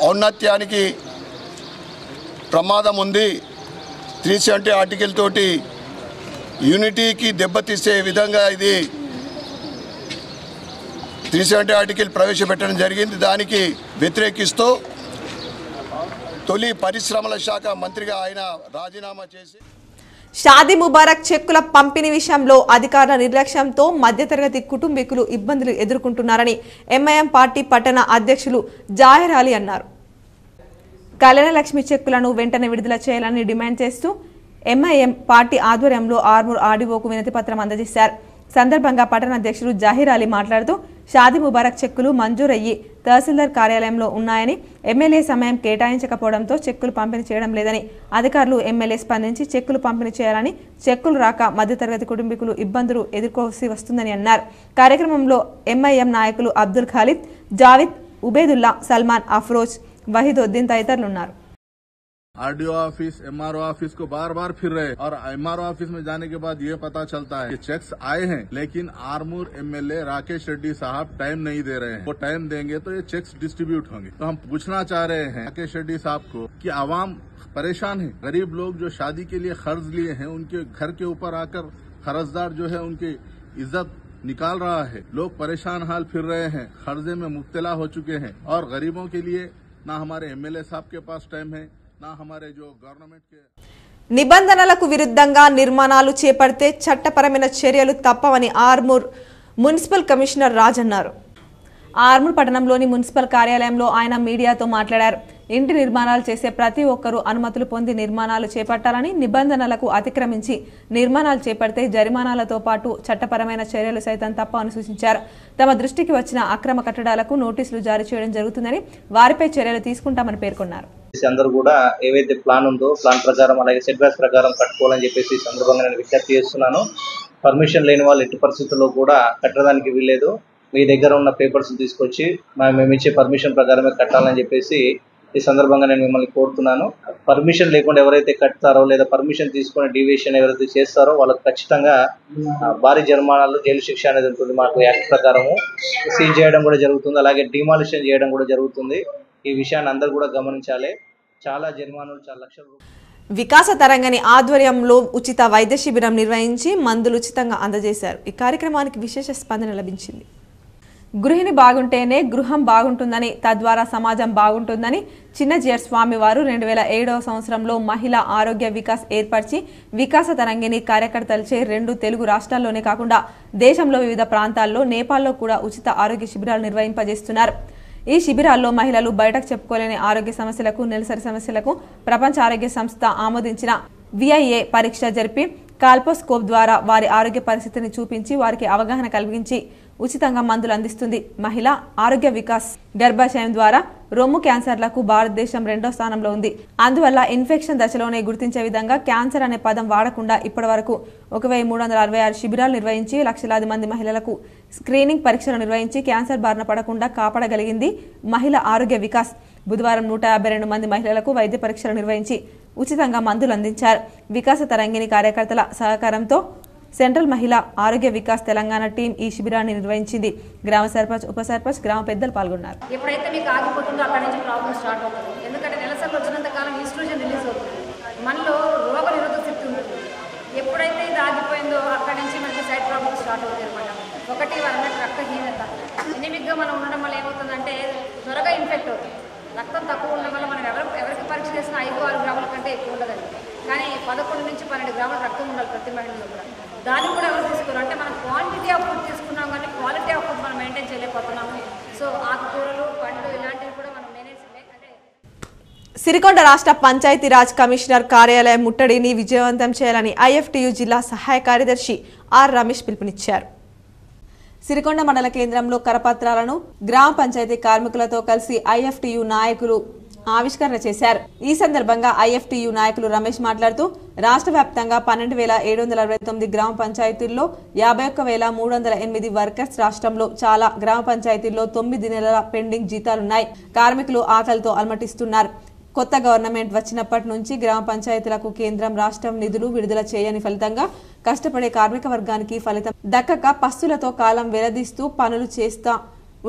ఔన్నత్యానికి ప్రమాదం ఉంది. 370 ఆర్టికల్ తోటి యూనిటీకి దెబ్బతీసే విధంగా ఇది 370 ఆర్టికల్ ప్రవేశపెట్టడం జరిగింది. దానికి వ్యతిరేకిస్తూ తొలి పరిశ్రమల శాఖ మంత్రిగా ఆయన రాజీనామా చేసి షాదీ ముబారక్ చెక్కుల పంపిణీ విషయంలో అధికారుల నిర్లక్ష్యంతో మధ్యతరగతి కుటుంబీకులు ఇబ్బందులు ఎదుర్కొంటున్నారని ఎంఐఎం పార్టీ పట్టణ అధ్యక్షులు జాహిర్ అలీ అన్నారు. కళ్యాణలక్ష్మి చెక్కులను వెంటనే విడుదల చేయాలని డిమాండ్ చేస్తూ ఎంఐఎం పార్టీ ఆధ్వర్యంలో ఆర్మూర్ ఆర్డీఓకు వినతి పత్రం అందజేశారు. సందర్భంగా పట్టణ అధ్యక్షులు జాహిర్ అలీ మాట్లాడుతూ షాదీ ముబారక్ చెక్కులు మంజూరయ్యి తహసీల్దార్ కార్యాలయంలో ఉన్నాయని, ఎమ్మెల్యే సమయం కేటాయించకపోవడంతో చెక్కులు పంపిణీ చేయడం లేదని, అధికారులు ఎమ్మెల్యే స్పందించి చెక్కులు పంపిణీ చేయాలని, చెక్కులు రాక మధ్యతరగతి కుటుంబీకులు ఇబ్బందులు ఎదుర్కోవాల్సి వస్తుందని అన్నారు. కార్యక్రమంలో ఎంఐఎం నాయకులు అబ్దుల్ ఖాలిద్, జావిద్, ఉబేదుల్లా, సల్మాన్, అఫ్రోజ్, వహీదుద్దీన్ తదితరులు ఉన్నారు. आरडीओ ऑफिस, एमआरओ ऑफिस को बार बार फिर रहे और एमआरओ ऑफिस में जाने के बाद ये पता चलता है कि चेक्स आए हैं, लेकिन आरमूर एमएलए राकेश रेड्डी साहब टाइम नहीं दे रहे हैं. वो टाइम देंगे तो ये चेक्स डिस्ट्रीब्यूट होंगे. तो हम पूछना चाह रहे हैं राकेश रेड्डी साहब को कि आवाम परेशान है. गरीब लोग जो शादी के लिए कर्ज लिए हैं, उनके घर के ऊपर आकर कर्जदार जो है उनकी इज्जत निकाल रहा है. लोग परेशान हाल फिर रहे हैं, कर्जे में मुब्तला हो चुके हैं. और गरीबों के लिए ना हमारे एमएलए साहब के पास टाइम है, ना हमारे जो गवर्नमेंट के నిబంధనలకు విరుద్ధంగా నిర్మాణాలు చేపడితే చట్టపరమైన చర్యలు తప్పవని ఆర్మూర్ మున్సిపల్ కమిషనర్ రాజ్ అన్నారు. ఆర్మూర్ పట్టణంలోని మున్సిపల్ కార్యాలయంలో ఆయన మీడియాతో మాట్లాడారు. ఇంటి నిర్మాణాలు చేసే ప్రతి ఒక్కరూ అనుమతులు పొంది నిర్మాణాలు చేపట్టాలని, నిబంధనలకు అతిక్రమించి నిర్మాణాలు చేపడితే జరిమానాలతో పాటు చట్టపరమైన చర్యలు సైతం తప్పవని సూచించారు. తమ దృష్టికి వచ్చిన అక్రమ కట్టడాలకు నోటీసులు జారీ చేయడం జరుగుతుందని, వారిపై చర్యలు తీసుకుంటామని పేర్కొన్నారు. అందరూ కూడా ఏవైతే ప్లాన్ ఉందో ప్లాన్ ప్రకారం అలాగే సెట్ బ్యాక్స్ ప్రకారం కట్టుకోవాలని చెప్పేసి ఈ సందర్భంగా నేను విజ్ఞప్తి చేస్తున్నాను. పర్మిషన్ లేని వాళ్ళు ఎట్టి పరిస్థితుల్లో కూడా కట్టడానికి వీల్లేదు. మీ దగ్గర ఉన్న పేపర్స్ తీసుకొచ్చి మేము ఇచ్చే పర్మిషన్ ప్రకారమే కట్టాలని చెప్పేసి ఈ సందర్భంగా నేను మిమ్మల్ని కోరుతున్నాను. పర్మిషన్ లేకుండా ఎవరైతే కడతారో లేదా పర్మిషన్ తీసుకుని డీవియేషన్ ఎవరైతే చేస్తారో వాళ్ళకి ఖచ్చితంగా భారీ జరిమానాలు, జైలు శిక్ష అనేది ఉంటుంది. మాకు యాక్ట్ ప్రకారము సీజ్ చేయడం కూడా జరుగుతుంది, అలాగే డిమాలిషన్ చేయడం కూడా జరుగుతుంది. ఈ విషయాన్ని అందరూ కూడా గమనించాలి. చాలా జరిమానాలు, చాలా లక్షల రూపాయలు. వికాస తరంగని ఆధ్వర్యంలో ఉచిత వైద్య శిబిరం నిర్వహించి మందులు ఉచితంగా అందజేశారు. ఈ కార్యక్రమానికి విశేష స్పందన లభించింది. గృహిణి బాగుంటేనే గృహం బాగుంటుందని, తద్వారా సమాజం బాగుంటుందని చిన్నజీయర్ స్వామివారు 2007వ సంవత్సరంలో మహిళా ఆరోగ్య వికాస్ ఏర్పరిచి వికాస తరంగిణి కార్యకర్తలచే 2 తెలుగు రాష్ట్రాల్లోనే కాకుండా దేశంలో వివిధ ప్రాంతాల్లో, నేపాల్లో కూడా ఉచిత ఆరోగ్య శిబిరాలు నిర్వహింపజేస్తున్నారు. ఈ శిబిరాల్లో మహిళలు బయటకు చెప్పుకోలేని ఆరోగ్య సమస్యలకు, నెలసరి సమస్యలకు ప్రపంచ ఆరోగ్య సంస్థ ఆమోదించిన VIA పరీక్ష జరిపి కాల్పోస్కోప్ ద్వారా వారి ఆరోగ్య పరిస్థితిని చూపించి వారికి అవగాహన కలిగించి ఉచితంగా మందులు అందిస్తుంది. మహిళా ఆరోగ్య వికాస్ గర్భాశయం ద్వారా రొమ్ము క్యాన్సర్లకు భారతదేశం 2వ స్థానంలో ఉంది. అందువల్ల ఇన్ఫెక్షన్ దశలోనే గుర్తించే విధంగా క్యాన్సర్ అనే పదం వాడకుండా ఇప్పటి వరకు 1366 శిబిరాలు నిర్వహించి లక్షలాది మంది మహిళలకు స్క్రీనింగ్ పరీక్షలు నిర్వహించి క్యాన్సర్ బారిన పడకుండా కాపాడగలిగింది మహిళా ఆరోగ్య వికాస్. బుధవారం 152 మంది మహిళలకు వైద్య పరీక్షలు నిర్వహించి ఉచితంగా మందులు అందించారు. వికాస తరంగిణి కార్యకర్తల సహకారంతో సెంట్రల్ మహిళా ఆరోగ్య వికాస్ తెలంగాణ టీం ఈ శిబిరాన్ని నిర్వహించింది. గ్రామ సర్పంచ్, ఉప సర్పంచ్, గ్రామ పెద్దలు పాల్గొన్నారు. ఎప్పుడైతే మీకు ఆగిపోతుందో అక్కడి నుంచి ప్రాబ్లం స్టార్ట్ అవుతుంది. ఎందుకంటే నెలసరి వచ్చినంత కాలం ఈస్ట్రోజన్ రిలీజ్ అవుతుంది, మనలో రోగ నిరోధక శక్తి ఉంటుంది. ఎప్పుడైతే ఇది ఆగిపోయిందో అక్కడి నుంచి మనకి సైడ్ ప్రాబ్లమ్ స్టార్ట్ అవుతుంది అనమాట. ఒకటి వాళ్ళ రక్తహీనత, ఎనిమిగ్గా మనం ఉండడం వల్ల ఏమవుతుందంటే త్వరగా ఇన్ఫెక్ట్ అవుతుంది. రక్తం తక్కువ ఉండడం వల్ల మనం ఎవరికి పరీక్ష చేసినా 5-6 గ్రాముల కంటే ఎక్కువ ఉండదండి. కానీ 11 నుంచి 12 గ్రాముల రక్తం ఉండాలి ప్రతి మహిళలో కూడా. దాన్ని కూడా ఎవరు తీసుకోరు. అంటే మనం క్వాంటిటీ ఆఫ్ ఫుడ్ తీసుకున్నాం కానీ క్వాలిటీ ఆఫ్ ఫుడ్ మనం మెయింటైన్ చేయలేకపోతున్నాము. సో ఆకుకూరలు, పండ్లు ఇలాంటివి కూడా మనం మేనేజ్ అంటే. సిరికొండ రాష్ట్ర పంచాయతీరాజ్ కమిషనర్ కార్యాలయం ముట్టడిని విజయవంతం చేయాలని IFTU జిల్లా సహాయ కార్యదర్శి ఆర్ రమేష్ పిలుపునిచ్చారు. సిరికొండ మండల కేంద్రంలో కరపత్రాలను గ్రామ పంచాయతీ కార్మికులతో కలిసి IFTU నాయకులు ఆవిష్కరణ చేశారు. ఈ సందర్భంగా IFTU నాయకులు రమేష్ మాట్లాడుతూ రాష్ట్ర వ్యాప్తంగా 12,769 గ్రామ పంచాయతీల్లో 51,308 వర్కర్స్, రాష్ట్రంలో చాలా గ్రామ పంచాయతీల్లో 9 నెలల పెండింగ్ జీతాలున్నాయి. కార్మికులు ఆకలితో అలమటిస్తున్నారు. కొత్త గవర్నమెంట్ వచ్చినప్పటి నుంచి గ్రామ పంచాయతీలకు కేంద్రం, రాష్ట్రం నిధులు విడుదల చేయని ఫలితంగా కష్టపడే కార్మిక వర్గానికి ఫలితం దక్కక పస్తులతో కాలం వెలదీస్తూ పనులు చేస్తా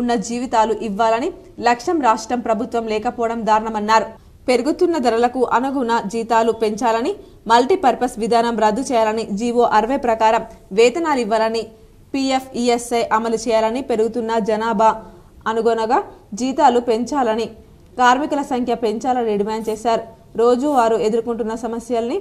ఉన్న జీవితాలు ఇవ్వాలని లక్ష్యం రాష్ట్రం ప్రభుత్వం లేకపోవడం దారుణమన్నారు. పెరుగుతున్న ధరలకు అనుగుణ జీతాలు పెంచాలని, మల్టీపర్పస్ విధానం రద్దు చేయాలని, జీవో 60 ప్రకారం వేతనాలు ఇవ్వాలని, PF ESI అమలు చేయాలని, పెరుగుతున్న జనాభా అనుగుణంగా జీతాలు పెంచాలని, కార్మికుల సంఖ్య పెంచాలని డిమాండ్ చేశారు. రోజు వారు ఎదుర్కొంటున్న సమస్యల్ని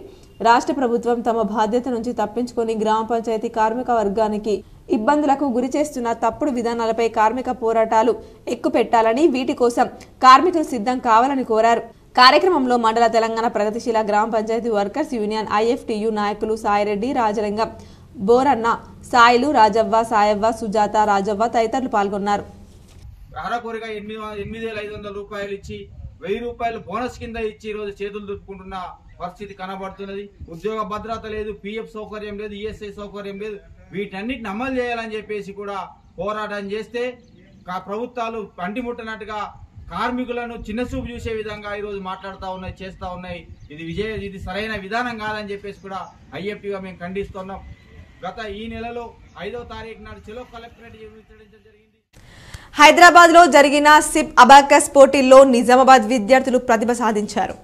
రాష్ట్ర ప్రభుత్వం తమ బాధ్యత నుంచి తప్పించుకొని గ్రామ పంచాయతీ కార్మిక వర్గానికి ఇబ్బందులకు గురి చేస్తున్న తప్పుడు విధానాలపై కార్మిక పోరాటాలు ఎక్కుపెట్టాలని, వీటి కోసం కార్మికులు సిద్ధం కావాలని కోరారు. కార్యక్రమంలో మండల తెలంగాణ ప్రగతిశీల గ్రామ పంచాయతీ వర్కర్స్ యూనియన్ IFTU నాయకులు సాయిరెడ్డి, రాజలింగం, బోరన్న, సాయిలు, రాజవ్వ, సాయవ్వ, సుజాత, రాజవ్వ తదితరులు పాల్గొన్నారు. అరకొరగా 8,500 రూపాయలు ఇచ్చి 1000 రూపాయలు బోనస్ కింద ఇచ్చి ఈరోజు చేతులు దుప్పుకుంటున్న పరిస్థితి కనబడుతున్నది. ఉద్యోగ భద్రత లేదు, PF సౌకర్యం లేదు, ESI సౌకర్యం లేదు. వీటన్నిటిని అమలు చేయాలని చెప్పేసి కూడా పోరాటం చేస్తే ప్రభుత్వాలు అంటిముట్టనట్టుగా కార్మికులను చిన్నచూపు చూసే విధంగా ఈరోజు మాట్లాడుతూ ఉన్నాయి, చేస్తూ ఉన్నాయి. ఇది సరైన విధానం కాదని చెప్పేసి కూడా IFTగా మేము ఖండిస్తున్నాం. గత ఈ నెలలో 5వ తారీఖు నాడు చెలో కలెక్టరేట్ నిర్వహించడం జరిగింది. హైదరాబాద్ లో జరిగిన సిప్ అబాకస్ పోటీల్లో నిజామాబాద్ విద్యార్థులు ప్రతిభ సాధించారు.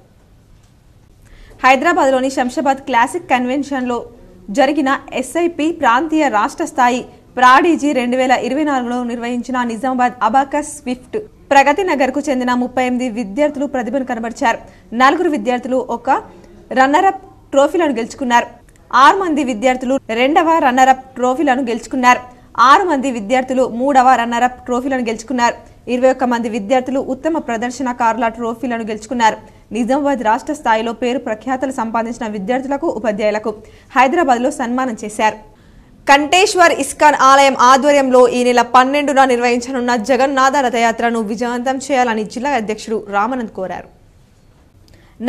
హైదరాబాద్ లోని శంషాబాద్ క్లాసిక్ కన్వెన్షన్ లో జరిగిన SIP ప్రాంతీయ రాష్ట్ర స్థాయి ప్రాడీజీ 2024లో నిర్వహించిన నిజామాబాద్ అబాకస్ స్విఫ్ట్ ప్రగతి నగర్ కు చెందిన 38 విద్యార్థులు ప్రతిభను కనబరిచారు. 4 విద్యార్థులు ఒక రన్నరప్ ట్రోఫీలను గెలుచుకున్నారు. 6 మంది విద్యార్థులు 2వ రన్నరప్ ట్రోఫీలను గెలుచుకున్నారు. 6 మంది విద్యార్థులు 3వ రన్నరప్ ట్రోఫీలను గెలుచుకున్నారు. 21 మంది విద్యార్థులు ఉత్తమ ప్రదర్శనకారుల ట్రోఫీలను గెలుచుకున్నారు. నిజామాబాద్ రాష్ట్ర స్థాయిలో పేరు ప్రఖ్యాతలు సంపాదించిన విద్యార్థులకు, ఉపాధ్యాయులకు హైదరాబాద్లో సన్మానం చేశారు. కంటేశ్వర్ ఇస్కాన్ ఆలయం ఆధ్వర్యంలో ఈ నెల 12న నిర్వహించనున్న జగన్నాథ రథయాత్రను విజయవంతం చేయాలని జిల్లా అధ్యక్షుడు రామానంద్ కోరారు.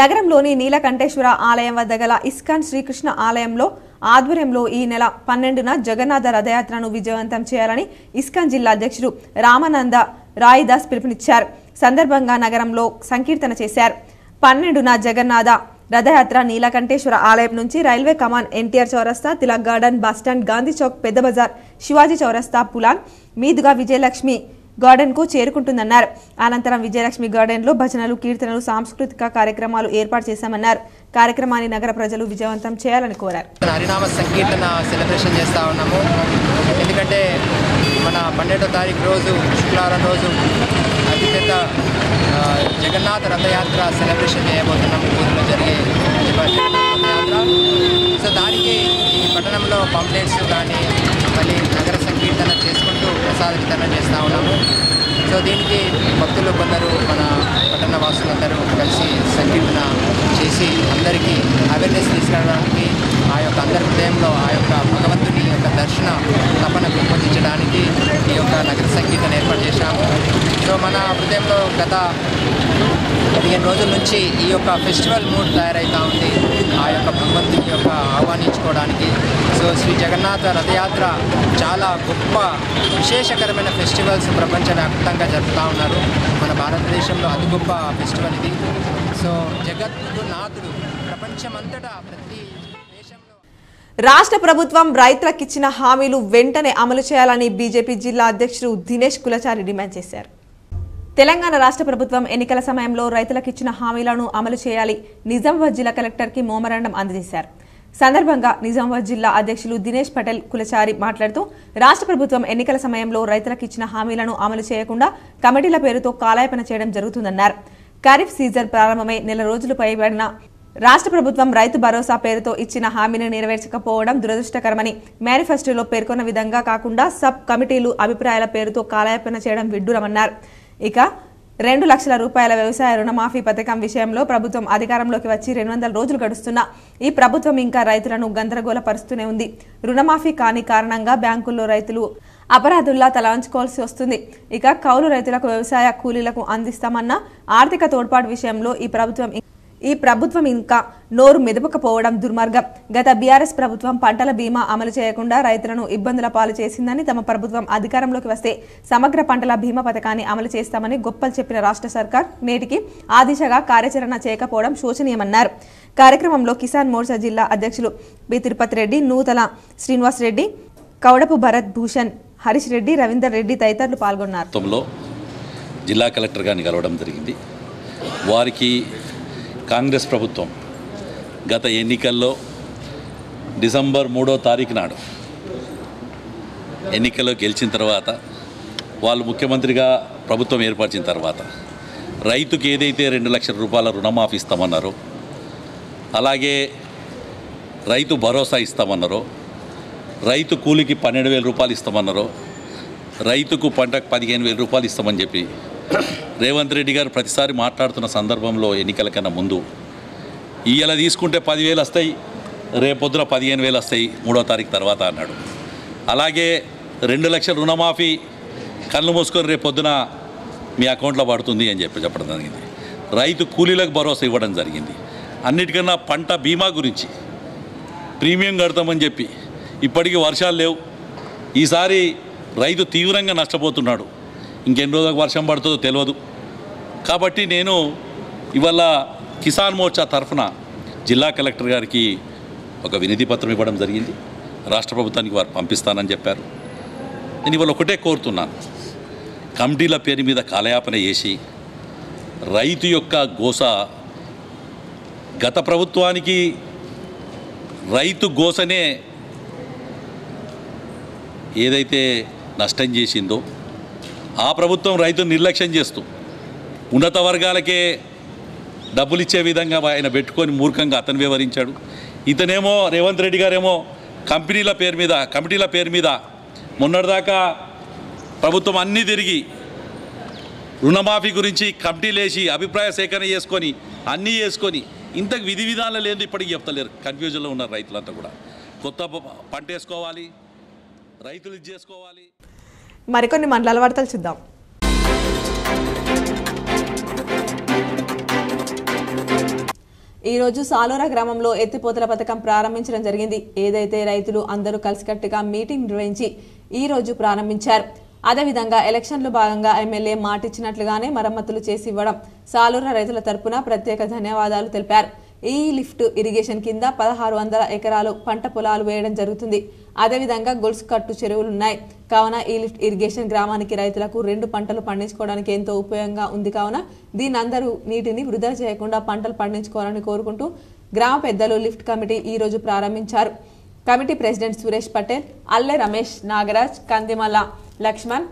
నగరంలోని నీలకంఠేశ్వర ఆలయం వద్ద గల ఇస్కాన్ శ్రీకృష్ణ ఆలయంలో ఆధ్వర్యంలో ఈ నెల 12న జగన్నాథ రథయాత్రను విజయవంతం చేయాలని ఇస్కాన్ జిల్లా అధ్యక్షుడు రామానంద రాయిదాస్ పిలుపునిచ్చారు. సందర్భంగా నగరంలో సంకీర్తన చేశారు. 12న జగన్నాథ రథయాత్ర నీలకంఠేశ్వర ఆలయం నుంచి రైల్వే కమాన్, ఎన్టీఆర్ చౌరస్తా, తిలక్ గార్డెన్, బస్టాండ్, గాంధీ చౌక్, పెద్ద బజార్, శివాజీ చౌరస్తా, పులాన్ మీదుగా విజయలక్ష్మి గార్డెన్ కు చేరుకుంటుందన్నారు. అనంతరం విజయలక్ష్మి గార్డెన్ లో భజనలు, కీర్తనలు, సాంస్కృతిక కార్యక్రమాలు ఏర్పాటు చేశామన్నారు. కార్యక్రమాన్ని నగర ప్రజలు విజయవంతం చేయాలని కోరారు. హరినామ సంకీర్తన సెలబ్రేషన్ చేస్తూ ఉన్నాము. ఎందుకంటే మన 12వ తారీఖు రోజు శుక్రవారం రోజు అతిపెద్ద జగన్నాథ రథయాత్ర సెలబ్రేషన్ చేయబోతున్నాము. ఊరిలో జరిగే రథయాత్ర. సో దానికి ఈ పట్టణంలో పాంప్లెట్స్ కానీ మళ్ళీ నగర సంకీర్తన చేసుకుంటూ ప్రసాద వితరణ చేస్తూ ఉన్నాము. సో దీనికి భక్తులు కొందరు మన పట్టణ వాసులందరూ కలిసి సంకీర్తన చేసి అందరికీ అవేర్నెస్ తీసుకురావడానికి, ఆ యొక్క అందరి హృదయంలో ఆ యొక్క భగవంతుని యొక్క దర్శన తపన పెంపొందించడానికి ఈ యొక్క నగర సంకీర్తన ఏర్పాటు చేశాము. సో మన హృదయంలో గత 15 రోజుల నుంచి ఈ యొక్క ఫెస్టివల్ మూడ్ తయారవుతూ ఉంది, ఆ యొక్క భగవంతుని యొక్క ఆహ్వానించుకోవడానికి. సో శ్రీ జగన్నాథ రథయాత్ర చాలా గొప్ప విశేషకరమైన ఫెస్టివల్స్ ప్రపంచవ్యాప్తంగా జరుపుతూ ఉన్నారు. మన భారతదేశంలో అతి గొప్ప ఫెస్టివల్ ఇది. సో జగద్గురు నాథుడు ప్రపంచమంతటా ప్రతి దేశంలో. రాష్ట్ర ప్రభుత్వం రైతులకిచ్చిన హామీలు వెంటనే అమలు చేయాలని బీజేపీ జిల్లా అధ్యక్షుడు దినేష్ కులచారి డిమాండ్ చేశారు. తెలంగాణ రాష్ట్ర ప్రభుత్వం ఎన్నికల సమయంలో రైతులకిచ్చిన హామీలను అమలు చేయాలి. నిజామాబాద్ జిల్లా కలెక్టర్కి మెమోరాండం అందజేశారు. సందర్భంగా నిజామాబాద్ జిల్లా అధ్యక్షులు దినేష్ పటేల్ కులచారి మాట్లాడుతూ రాష్ట్ర ప్రభుత్వం ఎన్నికల సమయంలో రైతులకిచ్చిన హామీలను అమలు చేయకుండా కమిటీల పేరుతో కాలయాపన చేయడం జరుగుతుందన్నారు. ఖరీఫ్ సీజన్ ప్రారంభమై నెల రోజులు పైబడిన రాష్ట్ర ప్రభుత్వం రైతు భరోసా పేరుతో ఇచ్చిన హామీని నెరవేర్చకపోవడం దురదృష్టకరమని, మేనిఫెస్టోలో పేర్కొన్న విధంగా కాకుండా సబ్ కమిటీలు అభిప్రాయాల పేరుతో కాలయాపన చేయడం విడ్డూరమన్నారు. ఇక 2 లక్షల రూపాయల వ్యవసాయ రుణమాఫీ పథకం విషయంలో ప్రభుత్వం అధికారంలోకి వచ్చి 200 రోజులు గడుస్తున్నా ఈ ప్రభుత్వం ఇంకా రైతులను గందరగోళ పరుస్తూనే ఉంది. రుణమాఫీ కాని కారణంగా బ్యాంకుల్లో రైతులు అపరాధుల్లా తలవంచుకోవాల్సి వస్తుంది. ఇక కౌలు రైతులకు వ్యవసాయ కూలీలకు అందిస్తామన్న ఆర్థిక తోడ్పాటు విషయంలో ఈ ప్రభుత్వం ఇంకా నోరు మెదపకపోవడం దుర్మార్గం. గత బీఆర్ఎస్ ప్రభుత్వం పంటల బీమా అమలు చేయకుండా రైతులను ఇబ్బందుల పాలు చేసిందని, తమ ప్రభుత్వం అధికారంలోకి వస్తే సమగ్ర పంటల బీమా పథకాన్ని అమలు చేస్తామని గొప్పలు చెప్పిన రాష్ట్ర సర్కార్ నేటికి ఆ దిశగా కార్యాచరణ చేయకపోవడం శోచనీయమన్నారు. కార్యక్రమంలో కిసాన్ మోర్చా జిల్లా అధ్యక్షులు బి తిరుపతి రెడ్డి, నూతల శ్రీనివాస్ రెడ్డి, కౌడపు భరత్ భూషణ్, హరీష్ రెడ్డి, రవీందర్ రెడ్డి తదితరులు పాల్గొన్నారు. జిల్లా కలెక్టర్ గారిని కలవడం జరిగింది. వారికి కాంగ్రెస్ ప్రభుత్వం గత ఎన్నికల్లో డిసెంబర్ 3వ తారీఖు నాడు ఎన్నికల్లో గెలిచిన తర్వాత, వాళ్ళు ముఖ్యమంత్రిగా ప్రభుత్వం ఏర్పరిచిన తర్వాత రైతుకి ఏదైతే 2 లక్షల రూపాయల రుణమాఫీ ఇస్తామన్నారో, అలాగే రైతు భరోసా ఇస్తామన్నారో, రైతు కూలికి 12,000 రూపాయలు ఇస్తామన్నారో, రైతుకు పంటకు 15,000 రూపాయలు ఇస్తామని చెప్పి రేవంత్ రెడ్డి గారు ప్రతిసారి మాట్లాడుతున్న సందర్భంలో ఎన్నికల కన్నా ముందు ఇవాళ తీసుకుంటే 10,000 వస్తాయి, రేపొద్దున 15,000 వస్తాయి 3వ తారీఖు తర్వాత అన్నాడు. అలాగే 2 లక్షల రుణమాఫీ కళ్ళు మూసుకొని రేపొద్దున మీ అకౌంట్లో పడుతుంది అని చెప్పడం జరిగింది. రైతు కూలీలకు భరోసా ఇవ్వడం జరిగింది. అన్నిటికన్నా పంట బీమా గురించి ప్రీమియం కడతామని చెప్పి ఇప్పటికీ వర్షాలు లేవు. ఈసారి రైతు తీవ్రంగా నష్టపోతున్నాడు. ఇంకెన్ని రోజులకు వర్షం పడుతుందో తెలియదు. కాబట్టి నేను ఇవాళ కిసాన్ మోర్చా తరఫున జిల్లా కలెక్టర్ గారికి ఒక వినతి పత్రం ఇవ్వడం జరిగింది. రాష్ట్ర ప్రభుత్వానికి వారు పంపిస్తానని చెప్పారు. నేను ఇవాళ ఒకటే కోరుతున్నాను, కమిటీల పేరు మీద కాలయాపన చేసి రైతు యొక్క గోస, గత ప్రభుత్వానికి రైతు గోసనే ఏదైతే నష్టం చేసిందో ఆ ప్రభుత్వం రైతును నిర్లక్ష్యం చేస్తూ ఉన్నత వర్గాలకే డబ్బులు ఇచ్చే విధంగా ఆయన పెట్టుకొని మూర్ఖంగా అతను వివరించాడు. ఇతనేమో రేవంత్ రెడ్డి గారేమో కమిటీల పేరు మీద మొన్నటిదాకా ప్రభుత్వం అన్నీ తిరిగి రుణమాఫీ గురించి కమిటీలు వేసి అభిప్రాయ సేకరణ చేసుకొని అన్నీ చేసుకొని ఇంతకు విధి విధానాలు లేదు ఇప్పటికీ చెప్తలేరు. కన్ఫ్యూజన్లో ఉన్నారు రైతులంతా కూడా. కొత్త పంట వేసుకోవాలి, రైతులు ఇది చేసుకోవాలి. మరికొన్ని మండలాల వార్తలు చూద్దాం. ఈరోజు సాలోరా గ్రామంలో ఎత్తిపోతల పథకం ప్రారంభించడం జరిగింది. ఏదైతే రైతులు అందరూ కలిసికట్టుగా మీటింగ్ నిర్వహించి ఈ రోజు ప్రారంభించారు. అదేవిధంగా ఎలక్షన్లో భాగంగా ఎమ్మెల్యే మాటిచ్చినట్లుగానే మరమ్మతులు చేసి ఇవ్వడం సాలూరు రైతుల తరపున ప్రత్యేక ధన్యవాదాలు తెలిపారు. ఈ లిఫ్ట్ ఇరిగేషన్ కింద 1600 ఎకరాలు పంట పొలాలు వేయడం జరుగుతుంది. అదేవిధంగా గొలుసు కట్టు చెరువులున్నాయి కావున ఈ లిఫ్ట్ ఇరిగేషన్ గ్రామానికి రైతులకు 2 పంటలు పండించుకోవడానికి ఎంతో ఉపయోగంగా ఉంది కావున దీని అందరూ నీటిని వృధా చేయకుండా పంటలు పండించుకోవాలని కోరుకుంటూ గ్రామ పెద్దలు లిఫ్ట్ కమిటీ ఈ రోజు ప్రారంభించారు. Committee president Suresh Patel, Alle Ramesh, Nagaraj, Kandimala Laxman,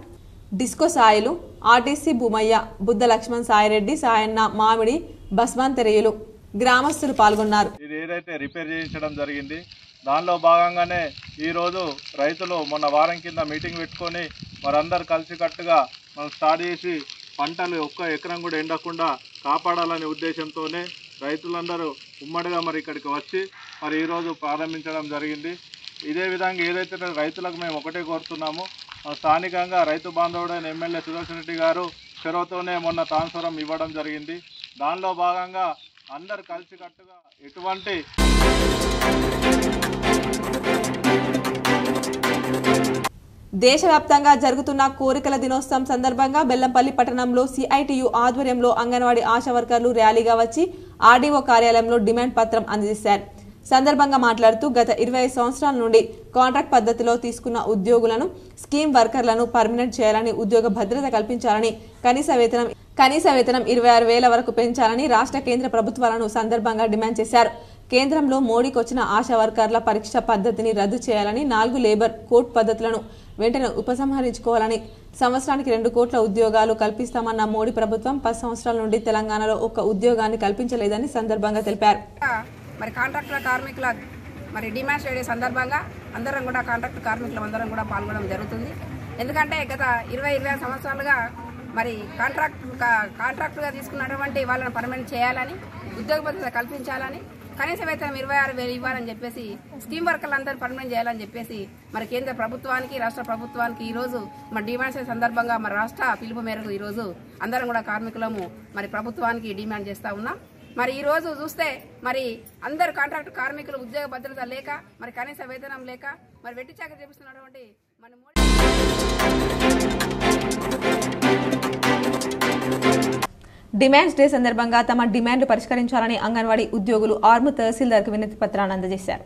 disco Sailu, RTC Bhoomaiah, Buddha Laxman, Sai Reddy, Sayanna, Mamidi, బస్వాంతరేయులు గ్రామస్తులు పాల్గొన్నారు. ఇది ఏదైతే రిపేర్ చేయించడం జరిగింది దానిలో భాగంగానే ఈరోజు రైతులు మొన్న వారం కింద మీటింగ్ పెట్టుకొని వారందరూ కలిసికట్టుగా మనం స్టార్ట్ చేసి పంటలు ఒక్క ఎకరం కూడా ఎండకుండా కాపాడాలనే ఉద్దేశంతోనే రైతులందరూ ఉమ్మడిగా మరి ఇక్కడికి వచ్చి మరి ఈరోజు ప్రారంభించడం జరిగింది. ఇదే విధంగా ఏదైతే రైతులకు మేము ఒకటే కోరుతున్నాము, స్థానికంగా రైతు బాంధవుడైన ఎమ్మెల్యే సుదర్శన్ రెడ్డి గారు చొరవతోనే మొన్న ట్రాన్స్ఫారం ఇవ్వడం జరిగింది. దానిలో భాగంగా అందరు కలిసికట్టుగా ఎటువంటి దేశవ్యాప్తంగా జరుగుతున్న కోరికల దినోత్సవం సందర్భంగా బెల్లంపల్లి పట్టణంలో సిఐటియు ఆధ్వర్యంలో అంగన్వాడీ ఆశా వర్కర్లు ర్యాలీగా వచ్చి ఆర్డీఓ కార్యాలయంలో డిమాండ్ పత్రం అందజేశారు. సందర్భంగా మాట్లాడుతూ గత 25 సంవత్సరాల నుండి కాంట్రాక్ట్ పద్ధతిలో తీసుకున్న ఉద్యోగులను స్కీమ్ వర్కర్లను పర్మనెంట్ చేయాలని, ఉద్యోగ భద్రత కల్పించాలని, కనీస వేతనం 26,000 వరకు పెంచాలని రాష్ట్ర కేంద్ర ప్రభుత్వాలను సందర్భంగా డిమాండ్ చేశారు. కేంద్రంలో మోడీకి వచ్చిన ఆశా వర్కర్ల పరీక్ష పద్ధతిని రద్దు చేయాలని, 4 లేబర్ కోడ్ పద్ధతులను వెంటనే ఉపసంహరించుకోవాలని, సంవత్సరానికి 2 కోట్ల ఉద్యోగాలు కల్పిస్తామన్న మోడీ ప్రభుత్వం 10 సంవత్సరాల నుండి తెలంగాణలో ఒక్క ఉద్యోగాన్ని కల్పించలేదని సందర్భంగా తెలిపారు. మరి కాంట్రాక్టుల కార్మికుల మరి డిమాండ్స్ వేడే సందర్భంగా అందరం కూడా కాంట్రాక్టు కార్మికులు అందరం కూడా పాల్గొనడం జరుగుతుంది. ఎందుకంటే గత 20-25 సంవత్సరాలుగా మరి కాంట్రాక్టుగా తీసుకున్నటువంటి వాళ్ళని పర్మనెంట్ చేయాలని, ఉద్యోగ భద్రత కల్పించాలని, కనీస వేతనం 26,000 ఇవ్వాలని చెప్పేసి, స్కీమ్ వర్కర్లందరూ పర్మనెంట్ చేయాలని చెప్పేసి మరి కేంద్ర ప్రభుత్వానికి, రాష్ట్ర ప్రభుత్వానికి ఈరోజు మరి డిమాండ్స్ సందర్భంగా మరి రాష్ట్ర పిలుపు మేరకు ఈరోజు అందరం కూడా కార్మికులము మరి ప్రభుత్వానికి డిమాండ్ చేస్తూ ఉన్నాం. మరి ఈ రోజు చూస్తే మరి అందరు కాంట్రాక్ట్ కార్మికులు ఉద్యోగ భద్రత లేక, మరి కనీస వేతనం లేక మరి వెట్టి చాకరీ చేపిస్తున్నటువంటి మన డిమాండ్స్ డే సందర్భంగా తమ డిమాండ్లు పరిష్కరించాలని అంగన్వాడీ ఉద్యోగులు ఆర్మూర్ తహసీల్దార్కు వినతి పత్రాన్ని అందజేశారు.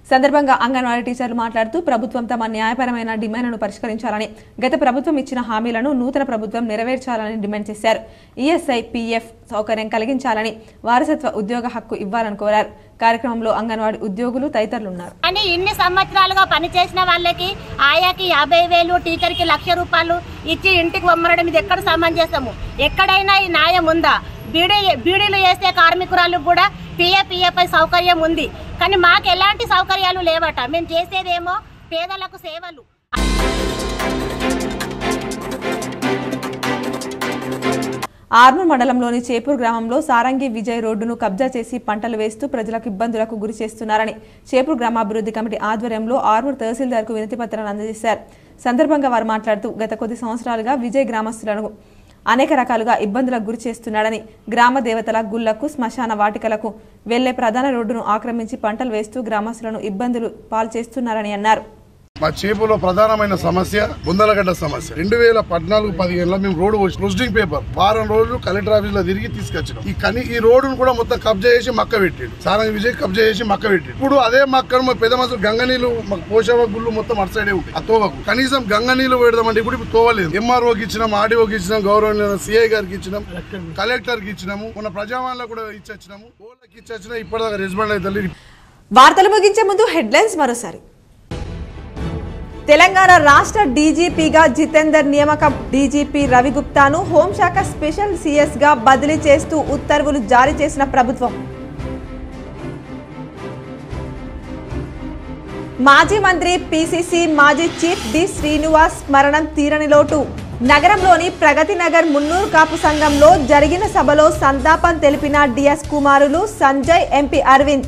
సందర్భంగా అంగన్వాడీ టీచర్లు మాట్లాడుతూ ప్రభుత్వం తమ న్యాయపరమైన డిమాండ్లను పరిష్కరించాలని, గత ప్రభుత్వం ఇచ్చిన హామీలను నూతన ప్రభుత్వం నెరవేర్చాలని డిమాండ్ చేశారు. ఈఎస్ఐ, పీఎఫ్ సౌకర్యం కలిగించాలని, వారసత్వ ఉద్యోగ హక్కు ఇవ్వాలని కోరారు. కార్యక్రమంలో అంగన్వాడీ ఉద్యోగులు తదితరులు ఉన్నారు. అని ఇన్ని సంవత్సరాలుగా పనిచేసిన వాళ్ళకి ఆయాకి 50,000, టీచర్కి 1,00,000 రూపాయలు ఇచ్చి ఇంటికి పంపడం ఇది ఎక్కడ సమంజసము? ఎక్కడైనా ఈ న్యాయం ఉందా? బీడీలు వేసే కార్మికురాలకు కూడా పిఎఫ్ఐ సౌకర్యం ఉంది, కానీ మాకు ఎలాంటి సౌకర్యాలు లేవట. మేము చేసేదేమో పేదలకు సేవలు. ఆర్మూర్ మండలంలోని చేపూర్ గ్రామంలో సారంగి విజయ్ రోడ్డును కబ్జా చేసి పంటలు వేస్తూ ప్రజలకు ఇబ్బందులకు గురి చేస్తున్నారని చేపూర్ గ్రామాభివృద్ధి కమిటీ ఆధ్వర్యంలో ఆర్మూర్ తహసీల్దార్కు వినతి పత్రాన్ని అందజేశారు. సందర్భంగా వారు మాట్లాడుతూ గత కొద్ది సంవత్సరాలుగా విజయ్ గ్రామస్తులను అనేక రకాలుగా ఇబ్బందులకు గురి చేస్తున్నాడని, గ్రామ దేవతల గుళ్లకు, శ్మశాన వాటికలకు వెళ్లే ప్రధాన రోడ్డును ఆక్రమించి పంటలు వేస్తూ గ్రామస్తులను ఇబ్బందులు పాలు చేస్తున్నారని అన్నారు. మా చేపులో ప్రధానమైన సమస్య బుందలగడ్డ సమస్య. 2014-15లో మేము రోడ్డు ప్రొసీడింగ్ పేపర్ వారం రోజులు కలెక్టర్ ఆఫీస్ లో తిరిగి తీసుకొచ్చినాం. ఈ రోడ్డును కూడా మొత్తం కబ్జా చేసి మక్క పెట్టాడు. సారంగి విజయ్ కబ్జా చేసి మక్క పెట్టాడు. ఇప్పుడు అదే మక్కను మా పెద్ద మనుషులు గంగనీళ్ళు పోషవ గుళ్ళు మొత్తం అటు సైడే ఉంటాయి. ఆ తోవకు కనీసం గంగనీళ్ళు పెడదామంటే ఇప్పుడు తోవలేదు. ఎంఆర్ఓకి ఇచ్చినాం, ఆర్డీఓకి ఇచ్చినాం, గౌరవ సిఐ గారికి ఇచ్చినాం, కలెక్టర్ కి ఇచ్చినాము, మన ప్రజావాణిలో కూడా ఇచ్చినాము, ఓళ్ళకి ఇచ్చినా ఇప్పటిదాకా రెస్పాండ్ అయితే. వార్తలు ముగించే ముందు హెడ్లైన్స్ మరోసారి. తెలంగాణ రాష్ట్ర డీజీపీగా జితేందర్ నియామకం. డీజీపీ రవిగుప్తాను హోంశాఖ స్పెషల్ సీఎస్గా బదిలీ చేస్తూ ఉత్తర్వులు జారీ చేసిన ప్రభుత్వం. మాజీ మంత్రి పీసీసీ మాజీ చీఫ్ డి శ్రీనివాస్ మరణం తీరని లోటు. నగరంలోని ప్రగతి నగర్ మున్నూరు కాపు సంఘంలో జరిగిన సభలో సంతాపం తెలిపిన డిఎస్ కుమారులు సంజయ్, ఎంపీ అరవింద్.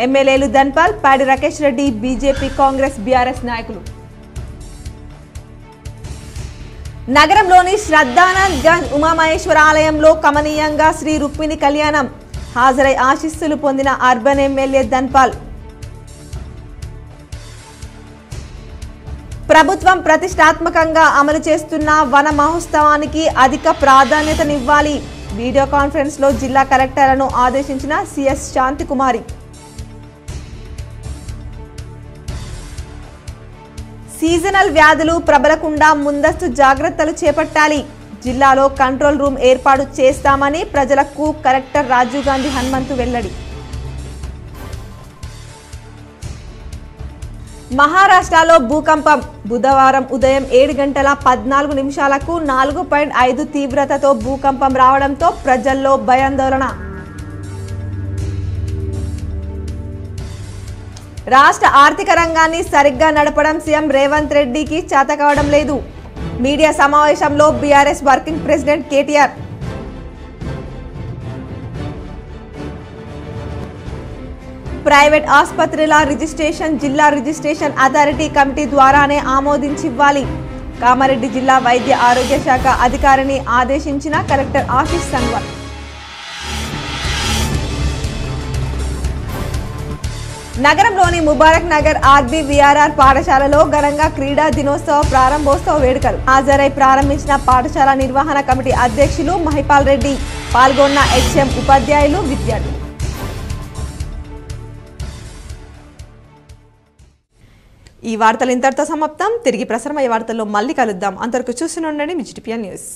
ఎమ్మెల్యేలు ధన్పాల్, పాడి రాకేష్ రెడ్డి, బీజేపీ, కాంగ్రెస్, బీఆర్ఎస్ నాయకులు. నగరంలోని శ్రద్ధానంద్ గంజ్ ఉమామహేశ్వర ఆలయంలో కమనీయంగా శ్రీ రుక్మిణి కళ్యాణం. హాజరై ఆశీస్సులు పొందిన అర్బన్ ఎమ్మెల్యే ధన్పాల్. ప్రభుత్వం ప్రతిష్టాత్మకంగా అమలు చేస్తున్న వన మహోత్సవానికి అధిక ప్రాధాన్యతనివ్వాలి. వీడియో కాన్ఫరెన్స్ లో జిల్లా కలెక్టర్లను ఆదేశించిన సిఎస్ శాంతికుమారి. సీజనల్ వ్యాధులు ప్రబలకుండా ముందస్తు జాగ్రత్తలు చేపట్టాలి. జిల్లాలో కంట్రోల్ రూమ్ ఏర్పాటు చేస్తామని ప్రజలకు కలెక్టర్ రాజీవ్ గాంధీ హనుమంతు వెల్లడి. మహారాష్ట్రలో భూకంపం. బుధవారం ఉదయం 7:14 4.5 తీవ్రతతో భూకంపం రావడంతో ప్రజల్లో భయాందోళన. రాష్ట్ర ఆర్థిక రంగాన్ని సరిగ్గా నడపడం సీఎం రేవంత్ రెడ్డికి చేతకావడం లేదు. మీడియా సమావేశంలో BRS working president KTR. Private ఆసుపత్రుల రిజిస్ట్రేషన్ జిల్లా రిజిస్ట్రేషన్ అథారిటీ కమిటీ ద్వారానే ఆమోదించివ్వాలి. కామారెడ్డి జిల్లా వైద్య ఆరోగ్య శాఖ అధికారిని ఆదేశించిన కలెక్టర్ ఆశీష్ సంగ్వాల్. నగరంలోని ముబారక్ నగర్ ఆర్బీవీఆర్ఆర్ పాఠశాలలో ఘనంగా క్రీడా దినోత్సవ ప్రారంభోత్సవ వేడుకలు. హాజరై ప్రారంభించిన పాఠశాల నిర్వహణ కమిటీ అధ్యక్షులు మహిపాల్ రెడ్డి. పాల్గొన్న హెచ్ఎం ఉపాధ్యాయులు విద్యార్థులు. ఈ వార్తలు ఇంతటితో సమాప్తం. తిరిగి ప్రసారమయ్యే వార్తల్లో మళ్ళీ కలుద్దాం. అంతవరకు చూస్తూనే ఉండండి మిర్చి న్యూస్.